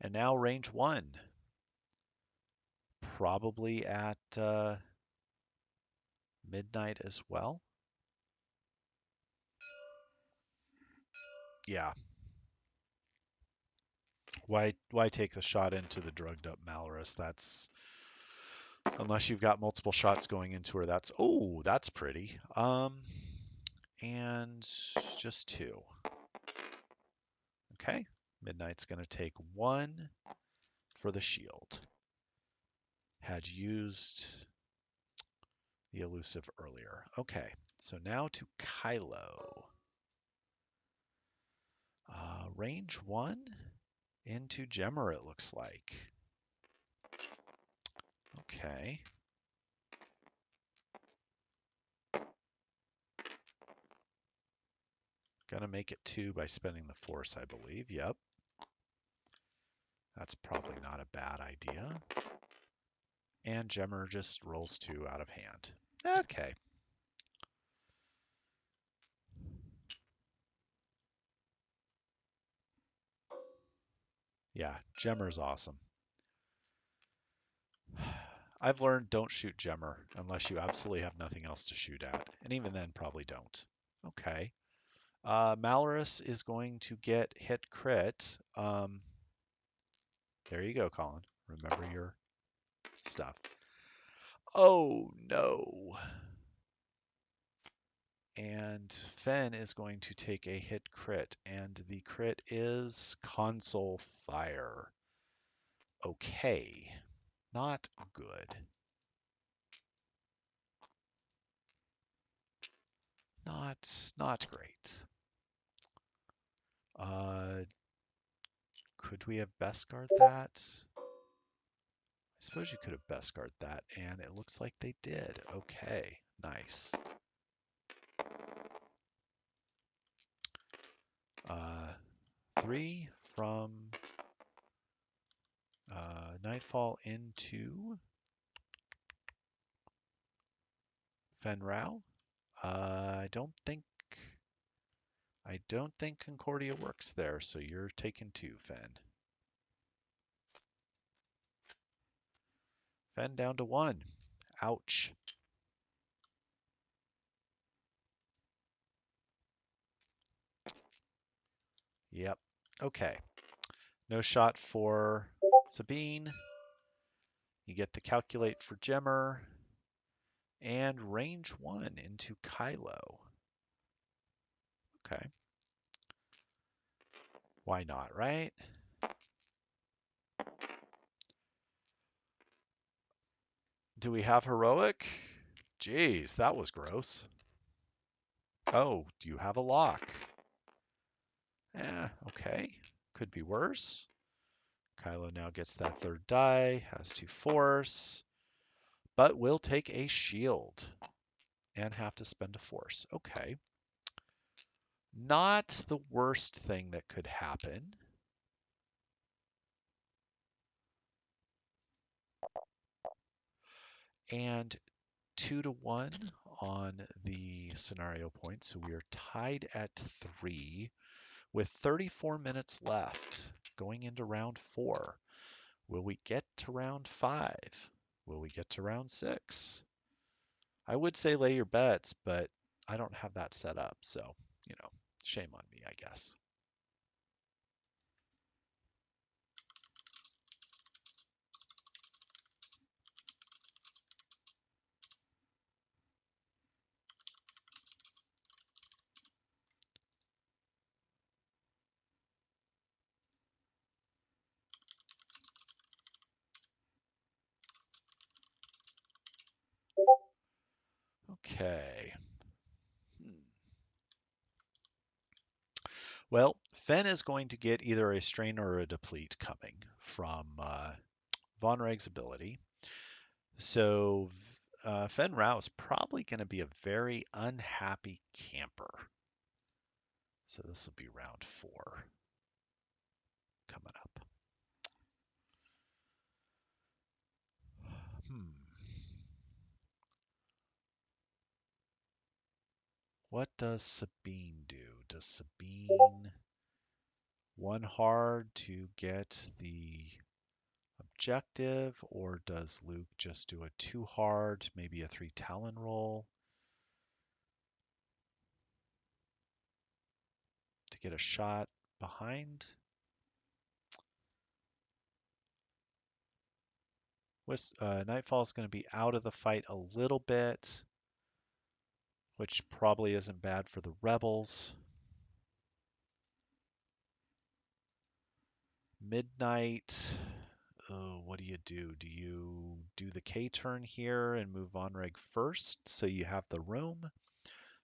And now range 1. Probably at midnight as well. Yeah. Why take the shot into the drugged up Malorus? That's unless you've got multiple shots going into her. That's pretty. And just 2. Okay. Midnight's going to take 1 for the shield. Had used the elusive earlier. Okay. So now to Kylo. Range 1 into Gemmer, it looks like. Okay. Gonna make it 2 by spending the force, I believe. Yep. That's probably not a bad idea. And Gemmer just rolls 2 out of hand. Okay. Yeah, Gemmer's awesome. I've learned don't shoot Gemmer unless you absolutely have nothing else to shoot at. And even then, probably don't. Okay. Malorus is going to get hit crit. There you go, Colin. Remember your stuff. Oh, no. And Fen is going to take a hit crit, and the crit is console fire. Okay. Not good. Not great. Could we have Beskard that? I suppose you could have Beskard that, and it looks like they did. Okay, nice. 3 from Nightfall into Fenrau. I don't think Concordia works there, so you're taking 2, Fen. Fen down to 1. Ouch. Yep. Okay. No shot for Sabine. You get the calculate for Gemmer. and range 1 into Kylo. Okay. Why not, right? Do we have heroic? Jeez, that was gross. Oh, do you have a lock? Okay. Could be worse. Kylo now gets that third die, has to force, but will take a shield and have to spend a force. Okay. Not the worst thing that could happen. And 2-1 on the scenario points. So we are tied at 3 with 34 minutes left going into round 4. Will we get to round 5? Will we get to round 6? I would say lay your bets, but I don't have that set up. So, shame on me, I guess. Okay. Well, Fen is going to get either a strain or a deplete coming from Von Reg's ability. So Fen Rao is probably going to be a very unhappy camper. So this will be round 4 coming up. What does Sabine do? Does Sabine 1 hard to get the objective, or does Luke just do a 2 hard, maybe a 3 Talon roll to get a shot behind? Nightfall is going to be out of the fight a little bit, which probably isn't bad for the rebels. Midnight, what do you do? Do you do the K turn here and move Von Reg first so you have the room?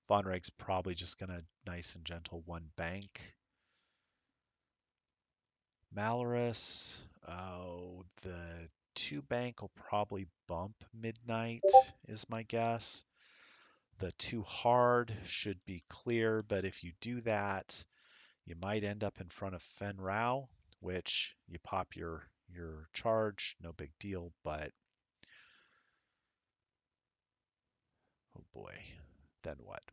Von Reg's probably just going to nice and gentle 1 bank. Malorus, the 2 bank will probably bump Midnight is my guess. The 2 hard should be clear, but if you do that, you might end up in front of Fen Rao, which you pop your charge, no big deal, but oh boy, then what?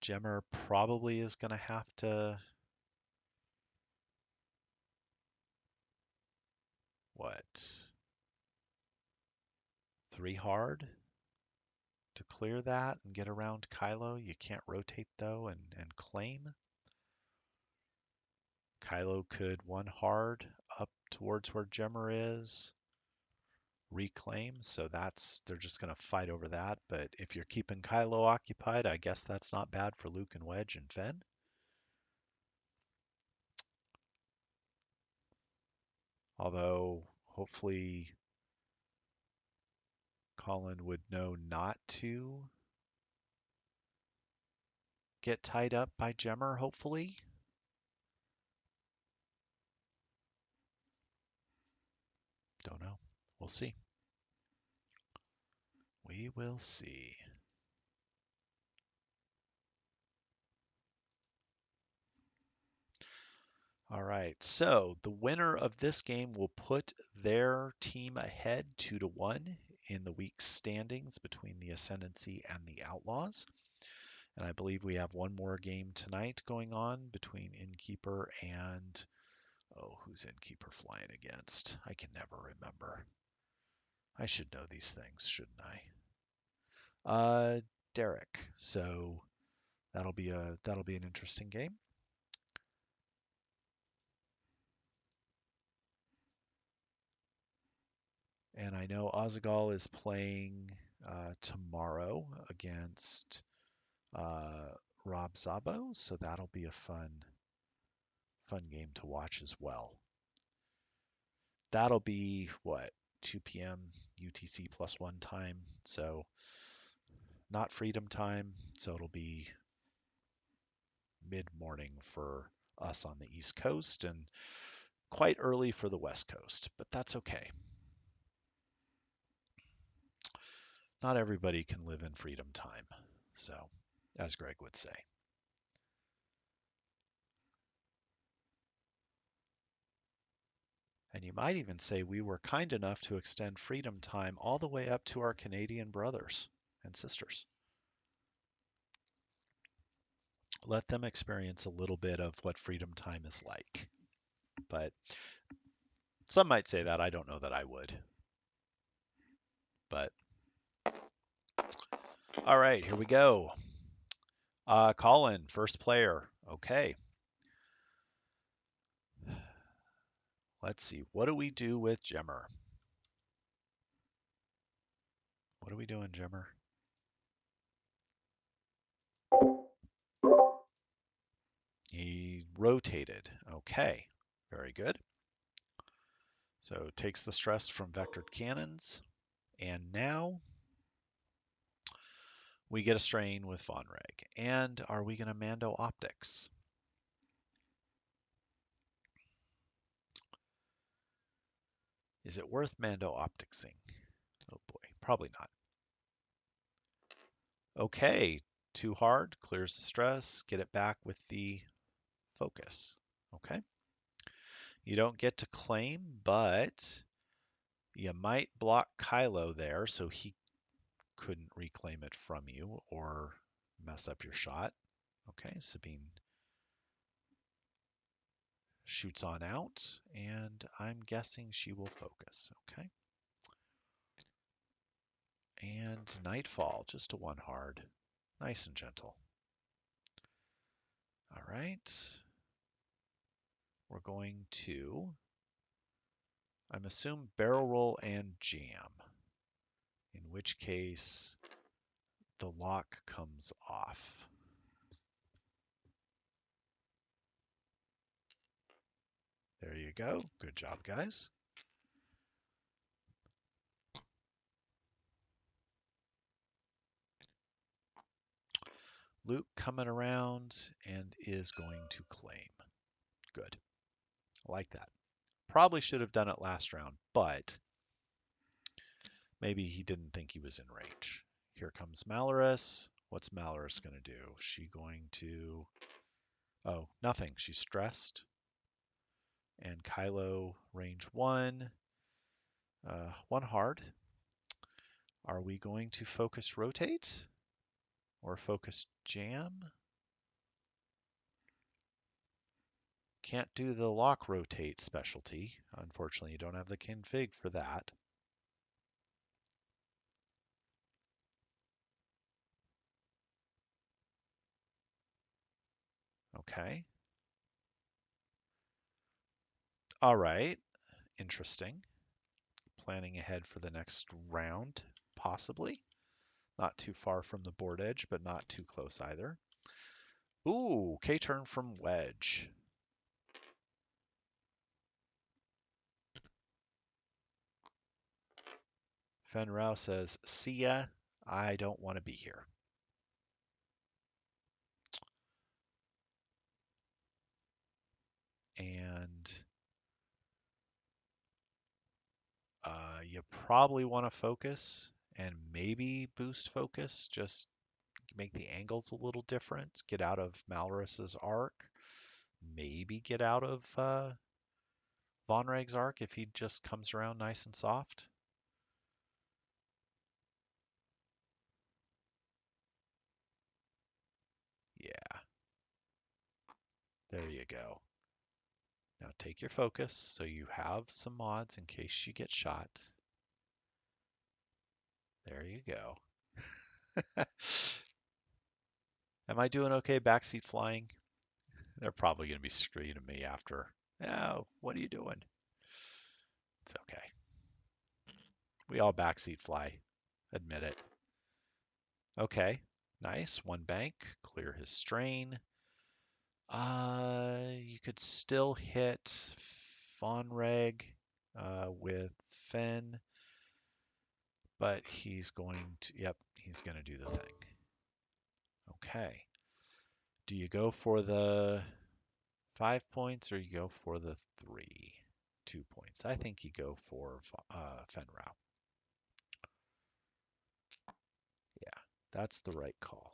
Jemmer probably is going to have to what? 3 hard to clear that and get around Kylo. You can't rotate though and claim. Kylo could 1 hard up towards where Jemmer is, reclaim. So they're just going to fight over that. But if you're keeping Kylo occupied, I guess that's not bad for Luke and Wedge and Fen. Although hopefully Colin would know not to get tied up by Jemmer, hopefully. Don't know. We'll see. We will see. All right, so the winner of this game will put their team ahead 2-1 in the week's standings between the Ascendancy and the Outlaws. And I believe we have one more game tonight going on between Innkeeper and, who's Innkeeper flying against? I can never remember. I should know these things, shouldn't I? Derek. So that'll be an interesting game. And I know Ozagal is playing tomorrow against Rob Zabo, so that'll be a fun game to watch as well. That'll be what, 2 p.m. UTC +1 time, so not freedom time, so it'll be mid-morning for us on the East Coast and quite early for the West Coast, but that's okay. Not everybody can live in freedom time, so as Greg would say. And you might even say we were kind enough to extend freedom time all the way up to our Canadian brothers and sisters. Let them experience a little bit of what freedom time is like. But some might say that. I don't know that I would. But all right, here we go. Colin, first player. Okay. Let's see. What do we do with Jemmer? What are we doing, Jemmer? He rotated. Okay. Very good. So takes the stress from vectored cannons. And now we get a strain with Von Reg. And are we going to Mando Optics? Is it worth Mando Opticsing? Oh boy, probably not. Okay, too hard, clears the stress, get it back with the focus. Okay. You don't get to claim, but you might block Kylo there so he couldn't reclaim it from you or mess up your shot. Okay, Sabine shoots on out, and I'm guessing she will focus. Okay. And Nightfall, just a 1 hard. Nice and gentle. All right. We're going to, I'm assuming, barrel roll and jam, in which case the lock comes off. There you go. Good job, guys. Luke coming around and is going to claim. Good. I like that. Probably should have done it last round, but maybe he didn't think he was in range. Here comes Malorus. What's Malorus going to do? She going to... Oh, nothing. She's stressed. And Kylo, range 1. 1 hard. Are we going to focus rotate? Or focus jam? Can't do the lock rotate specialty. Unfortunately, you don't have the config for that. Okay. All right. Interesting. Planning ahead for the next round, possibly. Not too far from the board edge, but not too close either. Ooh, K-turn from wedge. Fen Rao says, see ya, I don't want to be here. And you probably want to focus and maybe boost focus, just make the angles a little different, get out of Malorus's arc, maybe get out of Von Reg's arc if he just comes around nice and soft. Yeah. There you go. Now take your focus so you have some mods in case you get shot. There you go. Am I doing okay backseat flying? They're probably going to be screaming at me after. Oh, what are you doing? It's okay. We all backseat fly. Admit it. Okay, nice. One bank. Clear his strain. You could still hit Vonreg with Fen, but he's going to, yep, he's going to do the thing. Okay. Do you go for the 5 points or you go for the 2 points? I think you go for Fenrau. Yeah, that's the right call.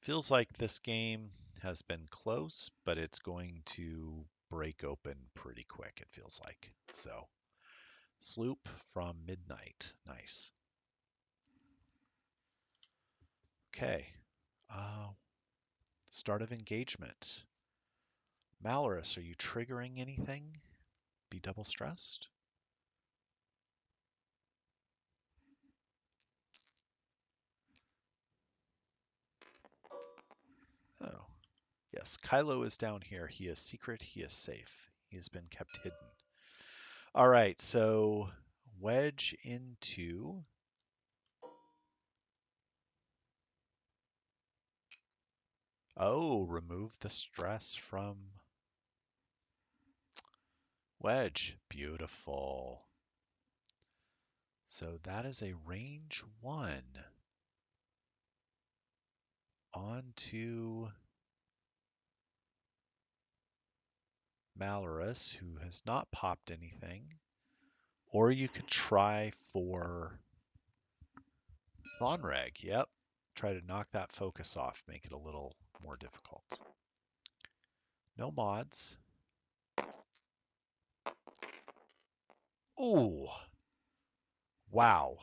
Feels like this game has been close, but it's going to break open pretty quick, it feels like. So, Sloop from Midnight. Nice. Okay. Start of engagement. Malorus, are you triggering anything? Be double stressed? Oh. Yes, Kylo is down here. He is secret, he is safe. He has been kept hidden. All right, so wedge into... Oh, remove the stress from wedge. Beautiful. So that is a range 1 onto Malorus, who has not popped anything. Or you could try for Vonreg. Yep. Try to knock that focus off, make it a little more difficult. No mods. Ooh. Wow.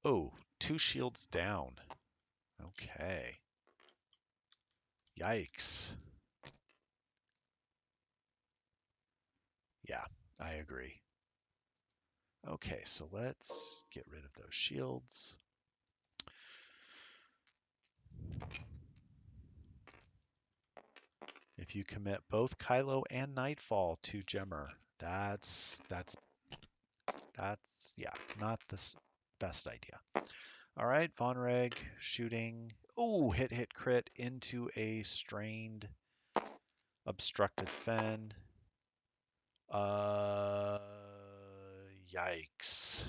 Oh, 2 shields down. Okay. Yikes. Yeah, I agree. Okay, so let's get rid of those shields. If you commit both Kylo and Nightfall to Gemmer, that's yeah, not the best idea. All right, Vonreg shooting. Ooh, hit crit into a strained obstructed Fen. Yikes.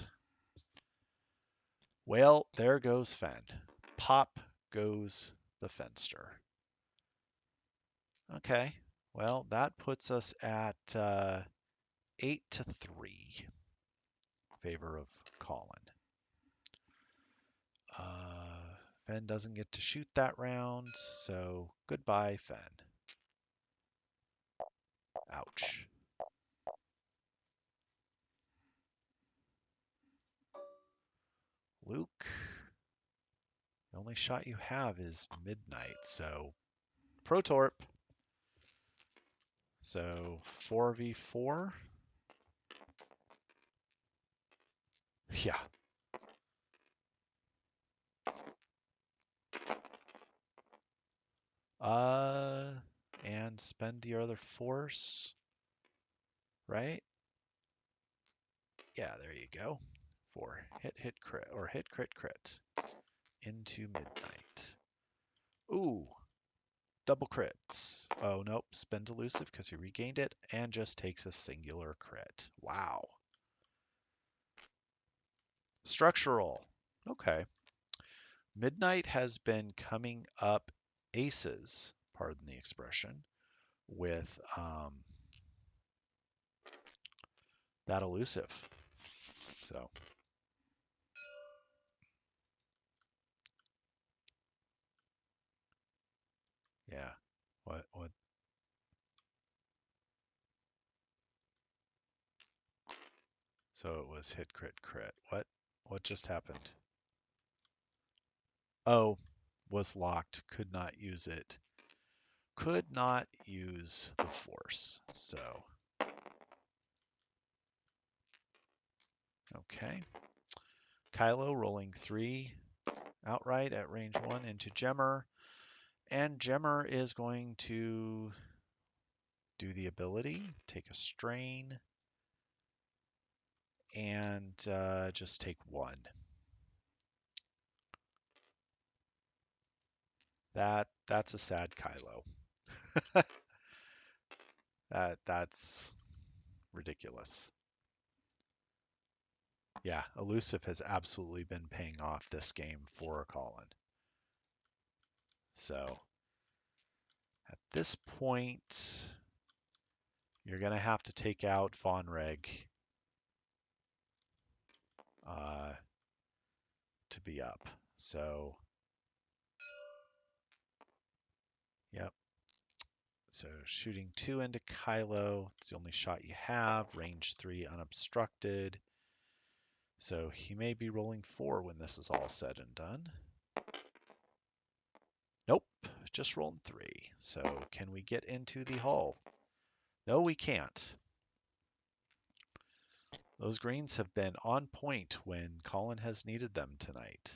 Well, there goes Fen. Pop goes the Fenster. Okay, well, that puts us at 8-3 in favor of Colin. Fen doesn't get to shoot that round, so goodbye, Fen. Ouch. Luke, the only shot you have is midnight, so Protorp. So 4v4. Yeah. And spend your other force, right? Yeah, there you go. For hit crit or hit crit into midnight. Ooh, double crits. Oh nope, spend elusive because he regained it and just takes a singular crit. Wow. Structural. Okay. Midnight has been coming up aces, pardon the expression, with that elusive. So yeah. What so it was hit crit. What just happened? Oh, was locked, could not use it. Could not use the force. So okay. Kylo rolling 3 outright at range 1 into Gemmer. And Gemmer is going to do the ability, take a strain, and just take 1. That's a sad Kylo. That's ridiculous. Yeah, elusive has absolutely been paying off this game for Colin. So at this point, you're going to have to take out Von Reg to be up. So, yep. So shooting 2 into Kylo, it's the only shot you have. Range 3 unobstructed. So he may be rolling 4 when this is all said and done. Nope, just rolling 3. So can we get into the hull? No, we can't. Those greens have been on point when Colin has needed them tonight.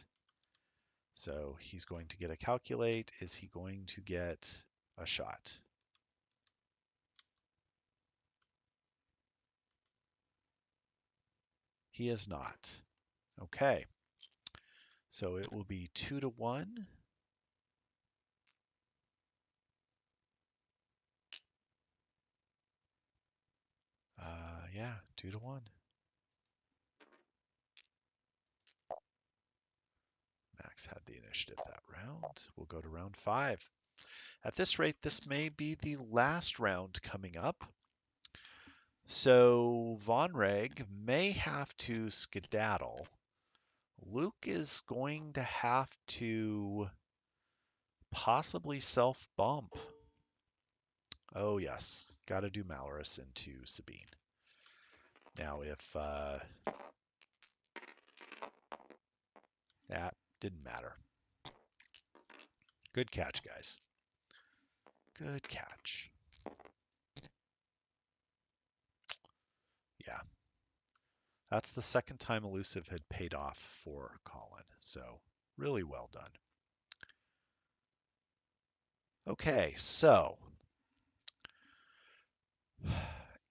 So he's going to get a calculate. Is he going to get a shot? He is not. Okay. So it will be 2-1. Yeah, 2-1. Max had the initiative that round. We'll go to round 5. At this rate, this may be the last round coming up. So Von Reg may have to skedaddle. Luke is going to have to possibly self-bump. Oh yes, got to do Malorus into Sabine. Now if that didn't matter. Good catch, guys. Good catch. Yeah. That's the second time elusive had paid off for Colin. So really well done. Okay, so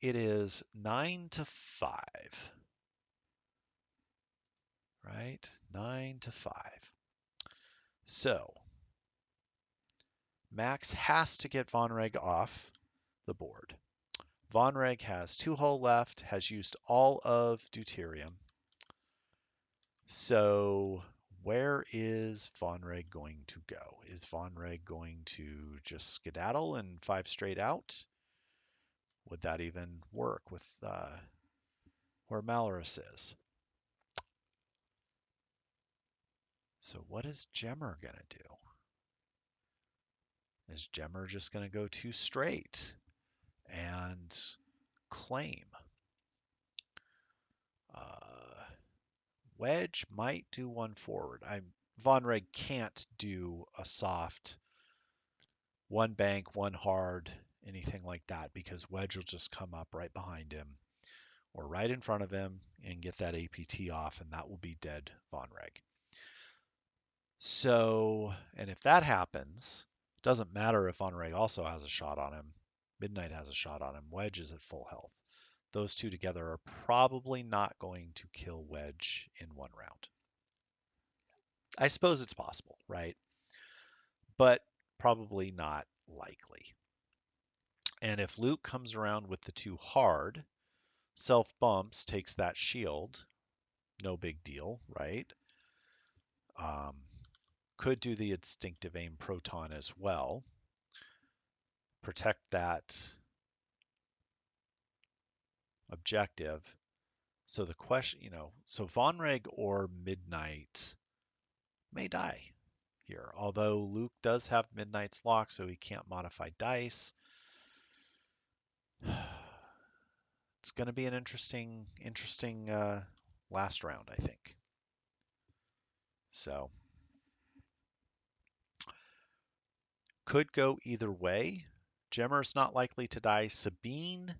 it is 9-5. Right? 9-5. So Max has to get Von Reg off the board. Von Reg has 2 hull left, has used all of Deuterium. So where is Von Reg going to go? Is Von Reg going to just skedaddle and 5 straight out? Would that even work with where Malorus is? So what is Gemmer going to do? Is Gemmer just going to go 2 straight and claim? Wedge might do 1 forward. Von Reg can't do a soft 1 bank, 1 hard, anything like that, because Wedge will just come up right behind him or right in front of him and get that APT off, and that will be dead Von Reg. So, and if that happens, it doesn't matter if Von Reg also has a shot on him. Midnight has a shot on him. Wedge is at full health. Those two together are probably not going to kill Wedge in 1 round. I suppose it's possible, right? But probably not likely. And if Luke comes around with the 2 hard, self bumps, takes that shield, no big deal, right? Could do the instinctive aim proton as well. Protect that objective. So the question, so Von Reg or Midnight may die here. Although Luke does have Midnight's lock, so he can't modify dice. It's going to be an interesting last round, I think. So could go either way. Gemmer's not likely to die. Sabine,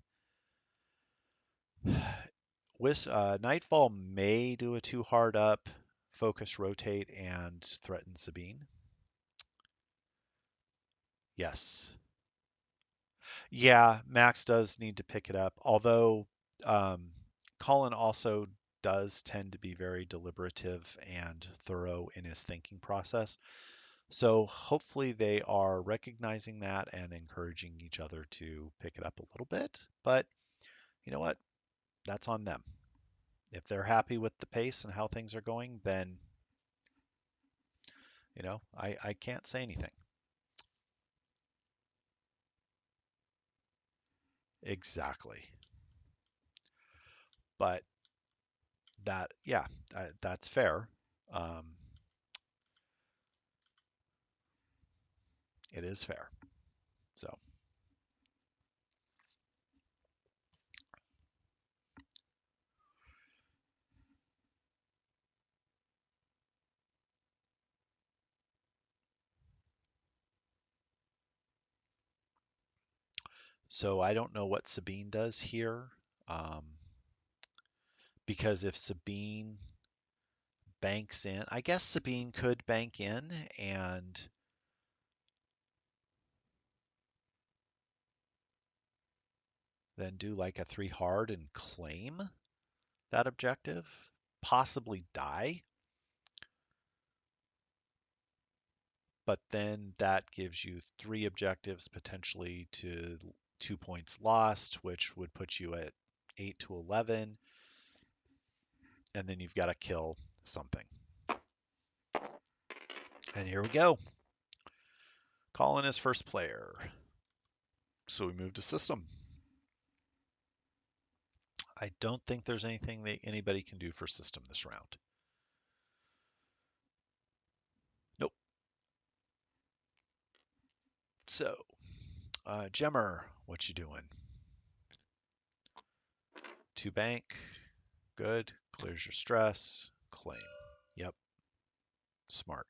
Nightfall may do a 2 hard up, focus, rotate, and threaten Sabine. Yes. Yeah, Max does need to pick it up, although um, Colin also does tend to be very deliberative and thorough in his thinking process. So hopefully they are recognizing that and encouraging each other to pick it up a little bit. But you know what? That's on them. If they're happy with the pace and how things are going, then I can't say anything. Exactly. But yeah, that's fair. Um, it is fair. So, so I don't know what Sabine does here, um, because if Sabine banks in, I guess Sabine could bank in and then do like a 3 hard and claim that objective, possibly die, but then that gives you 3 objectives potentially to 2 points lost, which would put you at 8 to 11, and then you've got to kill something. And here we go. Colin is first player. So we move to system. I don't think there's anything that anybody can do for system this round. Nope. So, Gemmer, what you doing? 2 bank. Good. Clears your stress. Claim. Yep. Smart.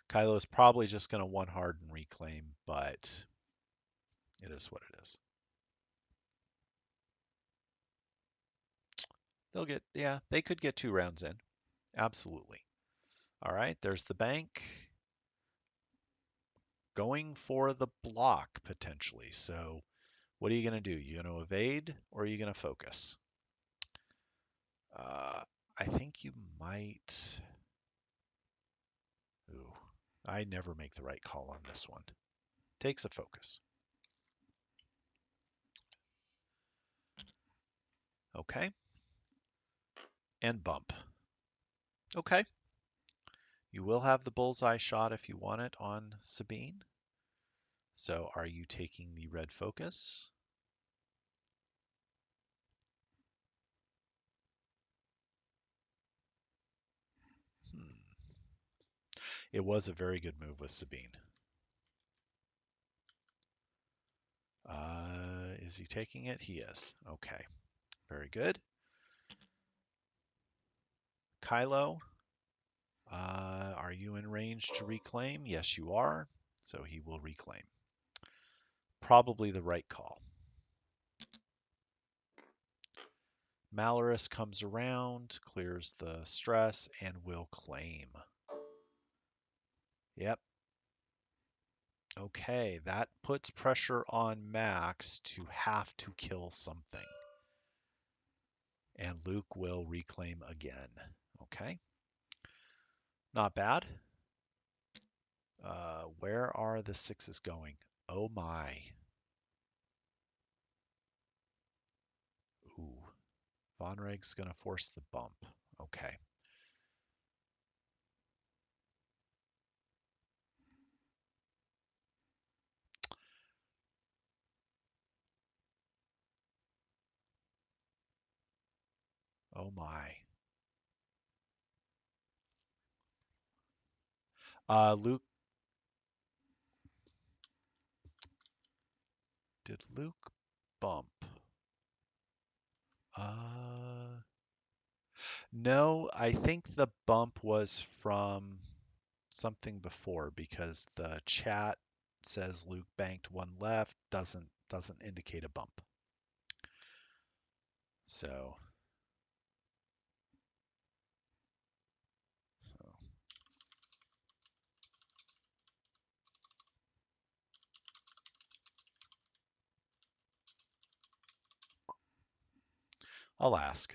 Kylo is probably just going to 1 hard and reclaim, but it is what it is. Yeah, they could get 2 rounds in. Absolutely. All right, there's the bank. Going for the block potentially. So what are you going to do? You going to evade or are you going to focus? Uh, I think you might. Ooh, I never make the right call on this one. Takes a focus. Okay. And bump. Okay. You will have the bullseye shot if you want it on Sabine. So are you taking the red focus? Hmm. It was a very good move with Sabine. Is he taking it? He is. Okay. Very good. Kylo, are you in range to reclaim? Yes, you are. So he will reclaim. Probably the right call. Malorus comes around, clears the stress, and will claim. Yep. Okay, that puts pressure on Max to have to kill something. And Luke will reclaim again. Okay. Not bad. Where are the 6s going? Oh my. Ooh. Von Reg's going to force the bump. Okay. Oh my. Luke. Did Luke bump? No, I think the bump was from something before because the chat says Luke banked 1 left, doesn't indicate a bump. So, so I'll ask.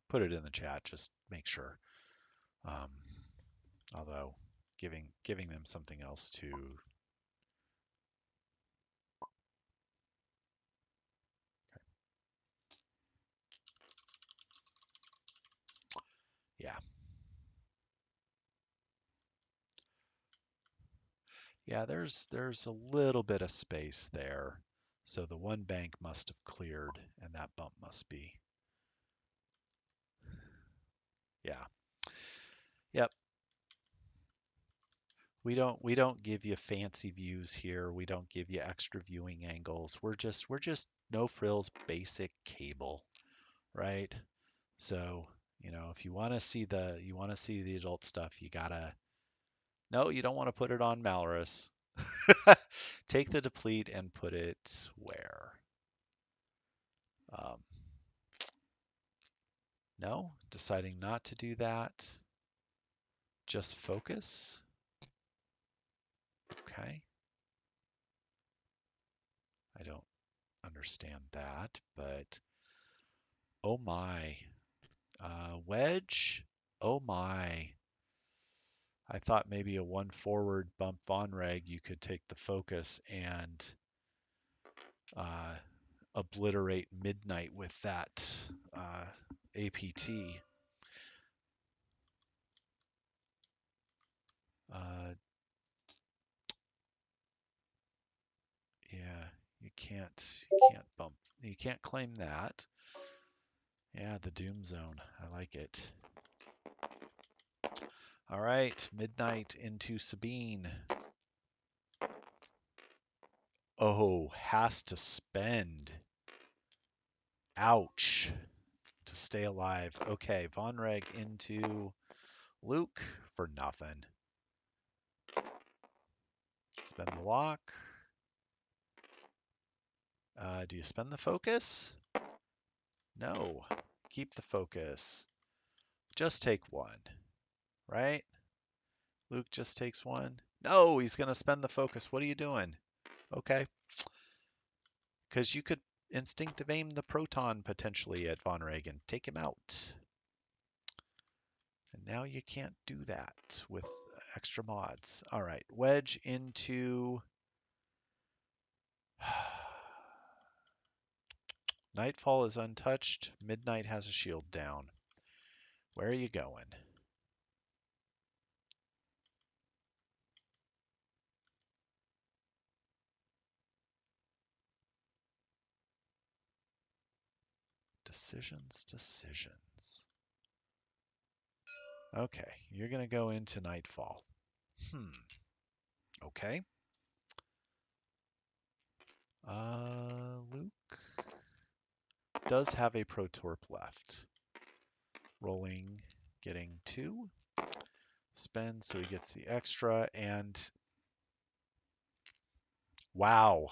Put it in the chat. Just make sure. Um, although giving them something else to. Yeah. Yeah, there's a little bit of space there. So the one bank must have cleared and that bump must be. Yeah. Yep. We don't give you fancy views here. We don't give you extra viewing angles. We're just no frills basic cable, right? So, if you want to see the adult stuff, you gotta. No, you don't want to put it on Malrus. Take the deplete and put it where? Um, no, deciding not to do that. Just focus. Okay. I don't understand that, but oh my. Wedge. Oh my. I thought maybe a one forward bump Von Reg, you could take the focus and uh, obliterate Midnight with that APT. Uh, yeah, you can't bump. You can't claim that. Yeah, the Doom Zone. I like it. All right, Midnight into Sabine. Oh, has to spend. Ouch. To stay alive. Okay, Von Reg into Luke for nothing. Spend the lock. Do you spend the focus? No. Keep the focus. Just take one, right? Luke just takes one. No, he's going to spend the focus. What are you doing? Okay. Because you could instinctive aim the proton potentially at Von Reagan. Take him out. And now you can't do that with extra mods. All right. Wedge into... Nightfall is untouched. Midnight has a shield down. Where are you going? Decisions. Okay, you're going to go into Nightfall. Okay. Luke does have a Protorp left. Rolling, getting 2. Spend so he gets the extra, and wow.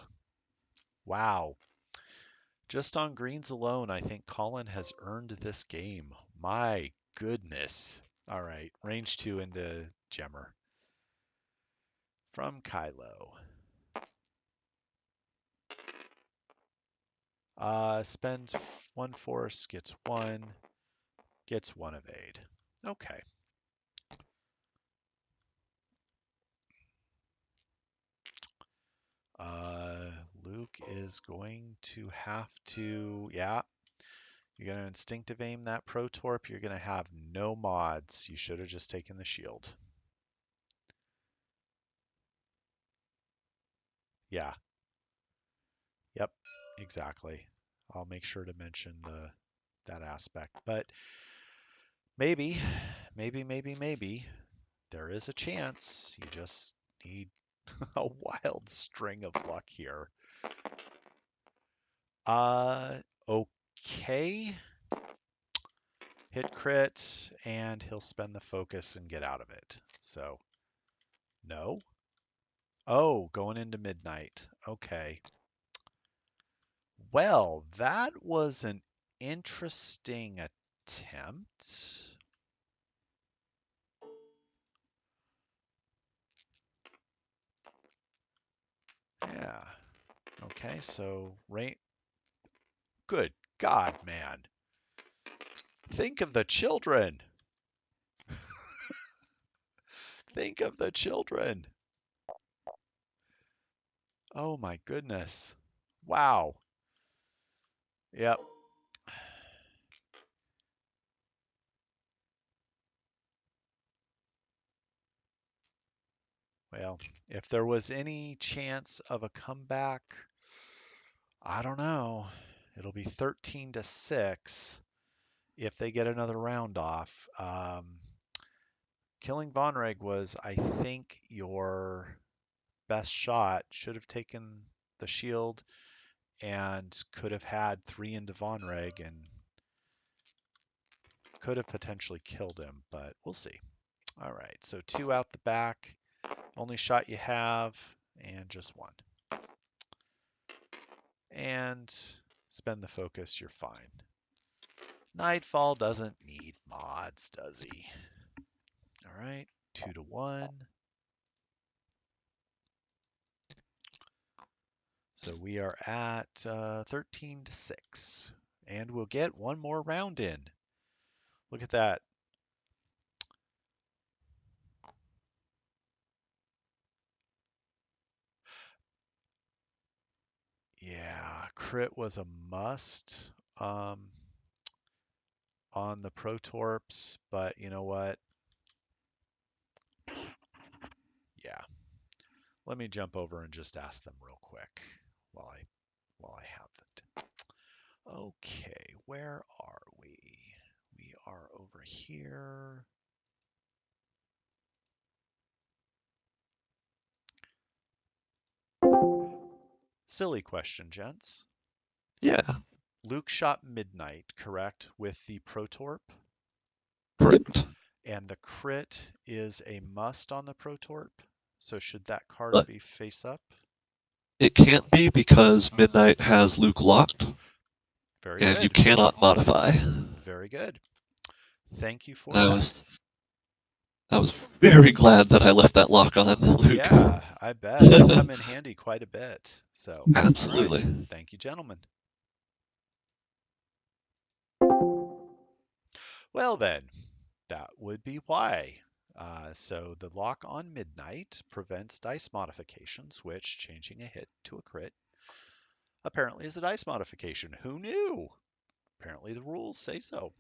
Just on greens alone, I think Colin has earned this game. My goodness. All right, range 2 into Gemmer. From Kylo. Spends 1 force, gets 1, gets 1 evade. Okay. Luke is going to have to, yeah, you're going to instinctive aim that Protorp. You're going to have no mods. You should have just taken the shield. Yeah. Yep, exactly. I'll make sure to mention that aspect. But maybe, there is a chance. You just need a wild string of luck here. Okay. Hit crit, and he'll spend the focus and get out of it. So, no. Oh, going into Midnight. Okay. Well, that was an interesting attempt. Yeah. Okay, so right. Good God, man. Think of the children. Think of the children. Oh my goodness. Wow. Yep. Well, if there was any chance of a comeback, I don't know. It'll be 13-6 if they get another round off. Killing Vonreg was, I think, your best shot. Should have taken the shield and could have had 3 into Vonreg and could have potentially killed him, but we'll see. All right, so 2 out the back. Only shot you have, and just 1. And spend the focus, you're fine. Nightfall doesn't need mods, does he? All right, 2-1. So we are at 13-6, and we'll get one more round in. Look at that. Yeah, crit was a must on the Protorps, but you know what? Yeah, let me jump over and just ask them real quick while I have it. Okay, where are we? We are over here. Silly question, gents. Yeah, Luke shot Midnight, correct, with the Protorp? correct. And the crit is a must on the Protorp. So should that card But be face up? it can't be because Midnight has Luke locked, Very and you good. cannot modify. Very good. Thank you for And that. I was very glad that I left that lock on Luke. Yeah, I bet. It's come in handy quite a bit. So, all right. Absolutely. Thank you, gentlemen. Well, then, that would be why. So the lock on Midnight prevents dice modifications, which changing a hit to a crit apparently is a dice modification. Who knew? Apparently the rules say so,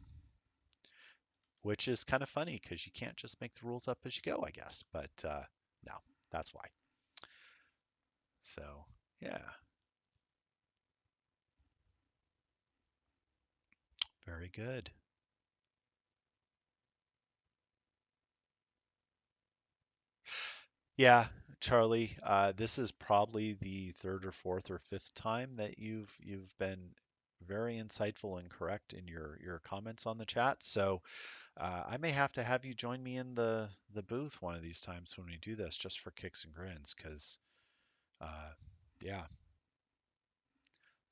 which is kind of funny because you can't just make the rules up as you go, I guess. But no, that's why. So, yeah, very good. Yeah, Charlie, this is probably the third or fourth or fifth time that you've been very insightful and correct in your comments on the chat. So I may have to have you join me in the booth one of these times when we do this, just for kicks and grins, because yeah,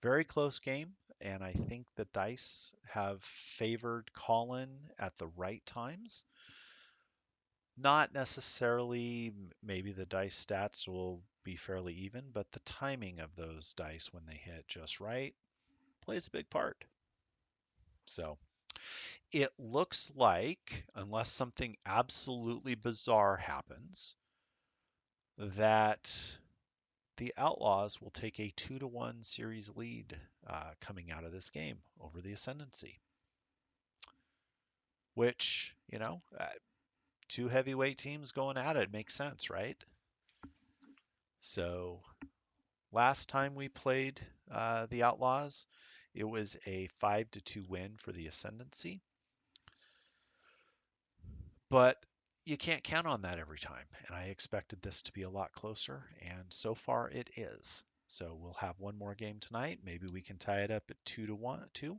very close game, and I think the dice have favored Colin at the right times. Not necessarily, maybe the dice stats will be fairly even, but the timing of those dice when they hit just right plays a big part. So it looks like, unless something absolutely bizarre happens, that the Outlaws will take a 2-1 series lead coming out of this game over the Ascendancy, which, two heavyweight teams going at it makes sense, right? So last time we played the Outlaws, it was a 5-2 win for the Ascendancy. But you can't count on that every time, and I expected this to be a lot closer, and so far it is. So we'll have one more game tonight. Maybe we can tie it up at 2-2.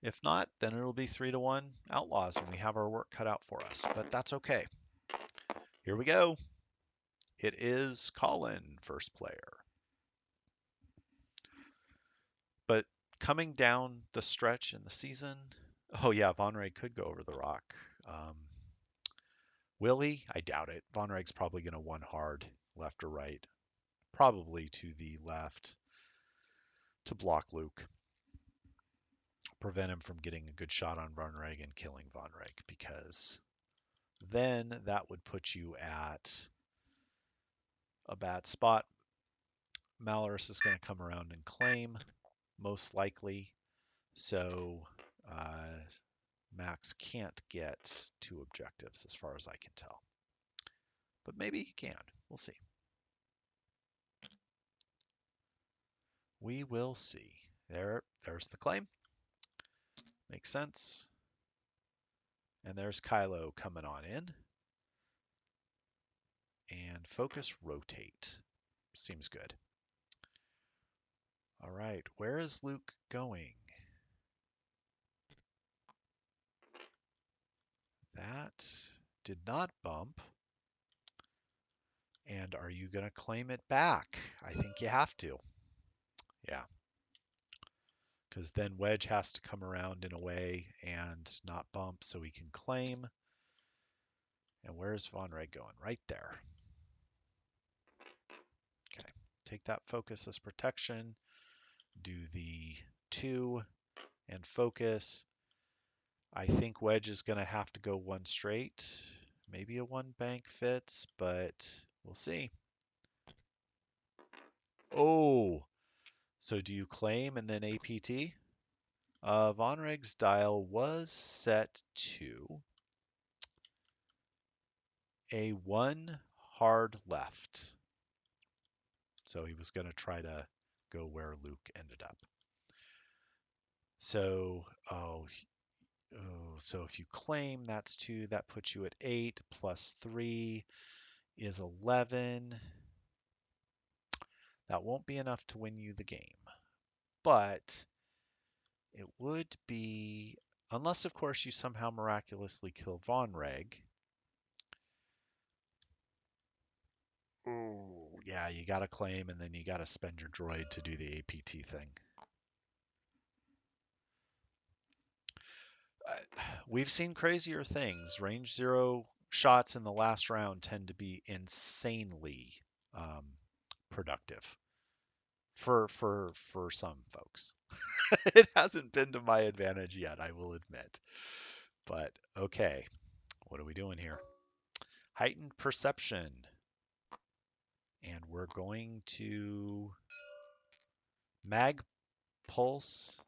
If not, then it'll be 3-1 Outlaws, and we have our work cut out for us. But that's okay. Here we go. It is Colin, first player. But coming down the stretch in the season, oh yeah, Von Ray could go over the rock. Will he? I doubt it. Von Reg's probably going to one hard, left or right. Probably to the left to block Luke. prevent him from getting a good shot on Von Reg and killing Von Reg, because then that would put you at a bad spot. Malorus is going to come around and claim, most likely. So Max can't get 2 objectives as far as I can tell. But maybe he can. We'll see. We will see. There's the claim. Makes sense. And there's Kylo coming on in. And focus rotate. Seems good. All right, where is Luke going? That did not bump. And are you going to claim it back? I think you have to. Yeah. Because then Wedge has to come around in a way and not bump so he can claim. And where's Von Reg going? Right there. Okay. Take that focus as protection. Do the 2 and focus. I think Wedge is going to have to go 1 straight. Maybe a 1 bank fits, but we'll see. Oh, so do you claim and then APT? Von Reg's dial was set to a 1 hard left. So he was going to try to go where Luke ended up. So, so if you claim, that's 2. That puts you at 8. Plus 3 is 11. That won't be enough to win you the game. But it would be, unless, of course, you somehow miraculously kill Von Reg. Oh, yeah, you got to claim, and then you got to spend your droid to do the APT thing. We've seen crazier things. Range 0 shots in the last round tend to be insanely productive for some folks. It hasn't been to my advantage yet, I will admit. But okay, what are we doing here? Heightened perception. And we're going to mag pulse,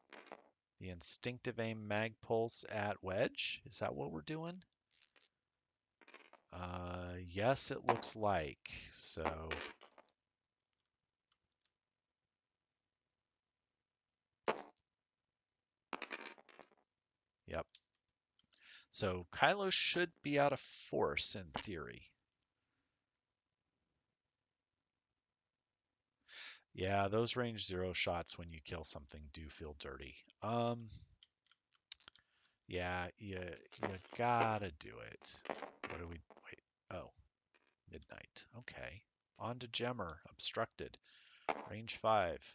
the instinctive aim mag pulse at Wedge. Is that what we're doing? Yes, it looks like. So yep. So Kylo should be out of force in theory. Yeah, those range 0 shots when you kill something do feel dirty. Yeah, you gotta do it. What do we, wait, oh, midnight. Okay. On to Gemmer, obstructed. Range 5.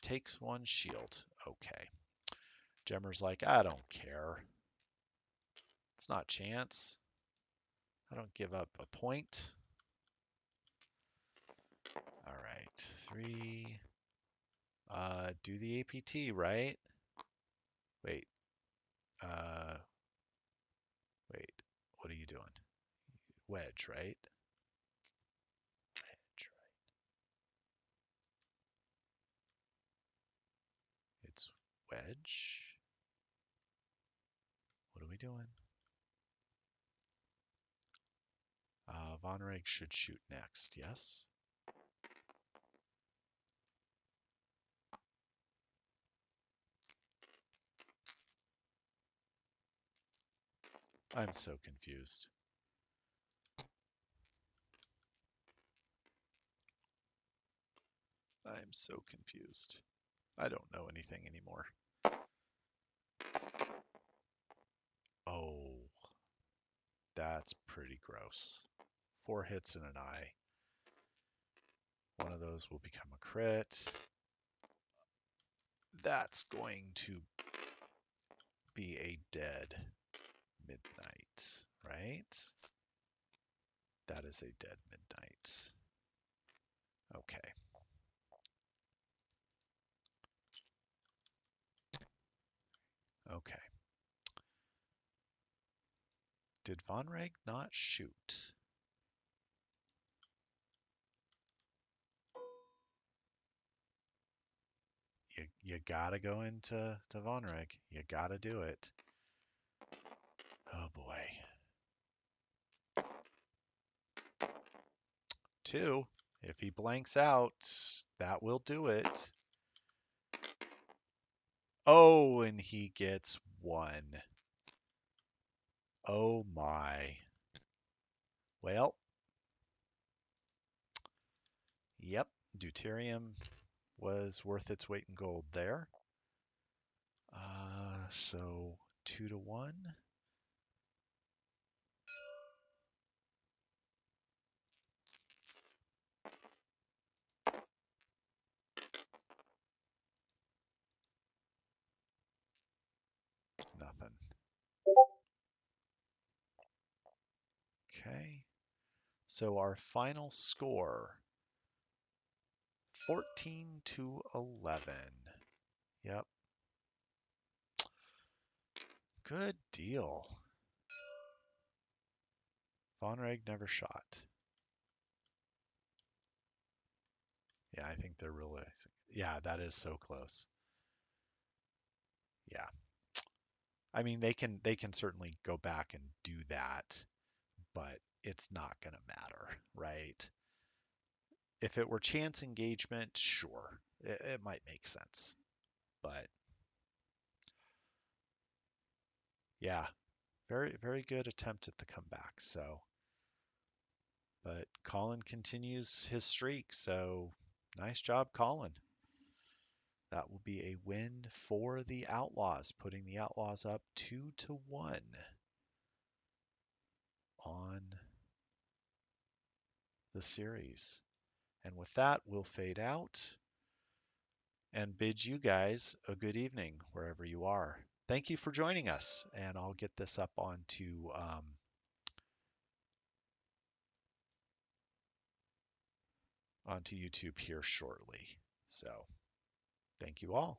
Takes 1 shield. Okay. Gemmer's like, I don't care. It's not chance. I don't give up a point. All right, 3. Do the APT, right? Wait. Wait. What are you doing? Wedge, right? Wedge, right? It's Wedge. What are we doing? Von Reg should shoot next, yes? I'm so confused. I'm so confused. I don't know anything anymore. Oh, that's pretty gross. 4 hits and an eye. One of those will become a crit. That's going to be a dead midnight, right? That is a dead midnight. Okay. Okay. Did Von Reg not shoot? You gotta go into Von Reg. You gotta do it. Oh boy. 2. If he blanks out, that will do it. Oh, and he gets 1. Oh my. Well, yep, deuterium was worth its weight in gold there. So 2 to 1. Nothing. Okay. So our final score, 14 to 11. Yep. Good deal. Von Reg never shot. Yeah, I think they're realizing. Yeah, that is so close. Yeah. I mean, they can certainly go back and do that, but it's not going to matter, right? If it were chance engagement, sure, it might make sense. But yeah, very, very good attempt at the comeback. So, but Colin continues his streak. So nice job, Colin. That will be a win for the Outlaws, putting the Outlaws up 2 to 1 on the series. And with that, we'll fade out and bid you guys a good evening wherever you are. Thank you for joining us, and I'll get this up onto YouTube here shortly. So thank you all.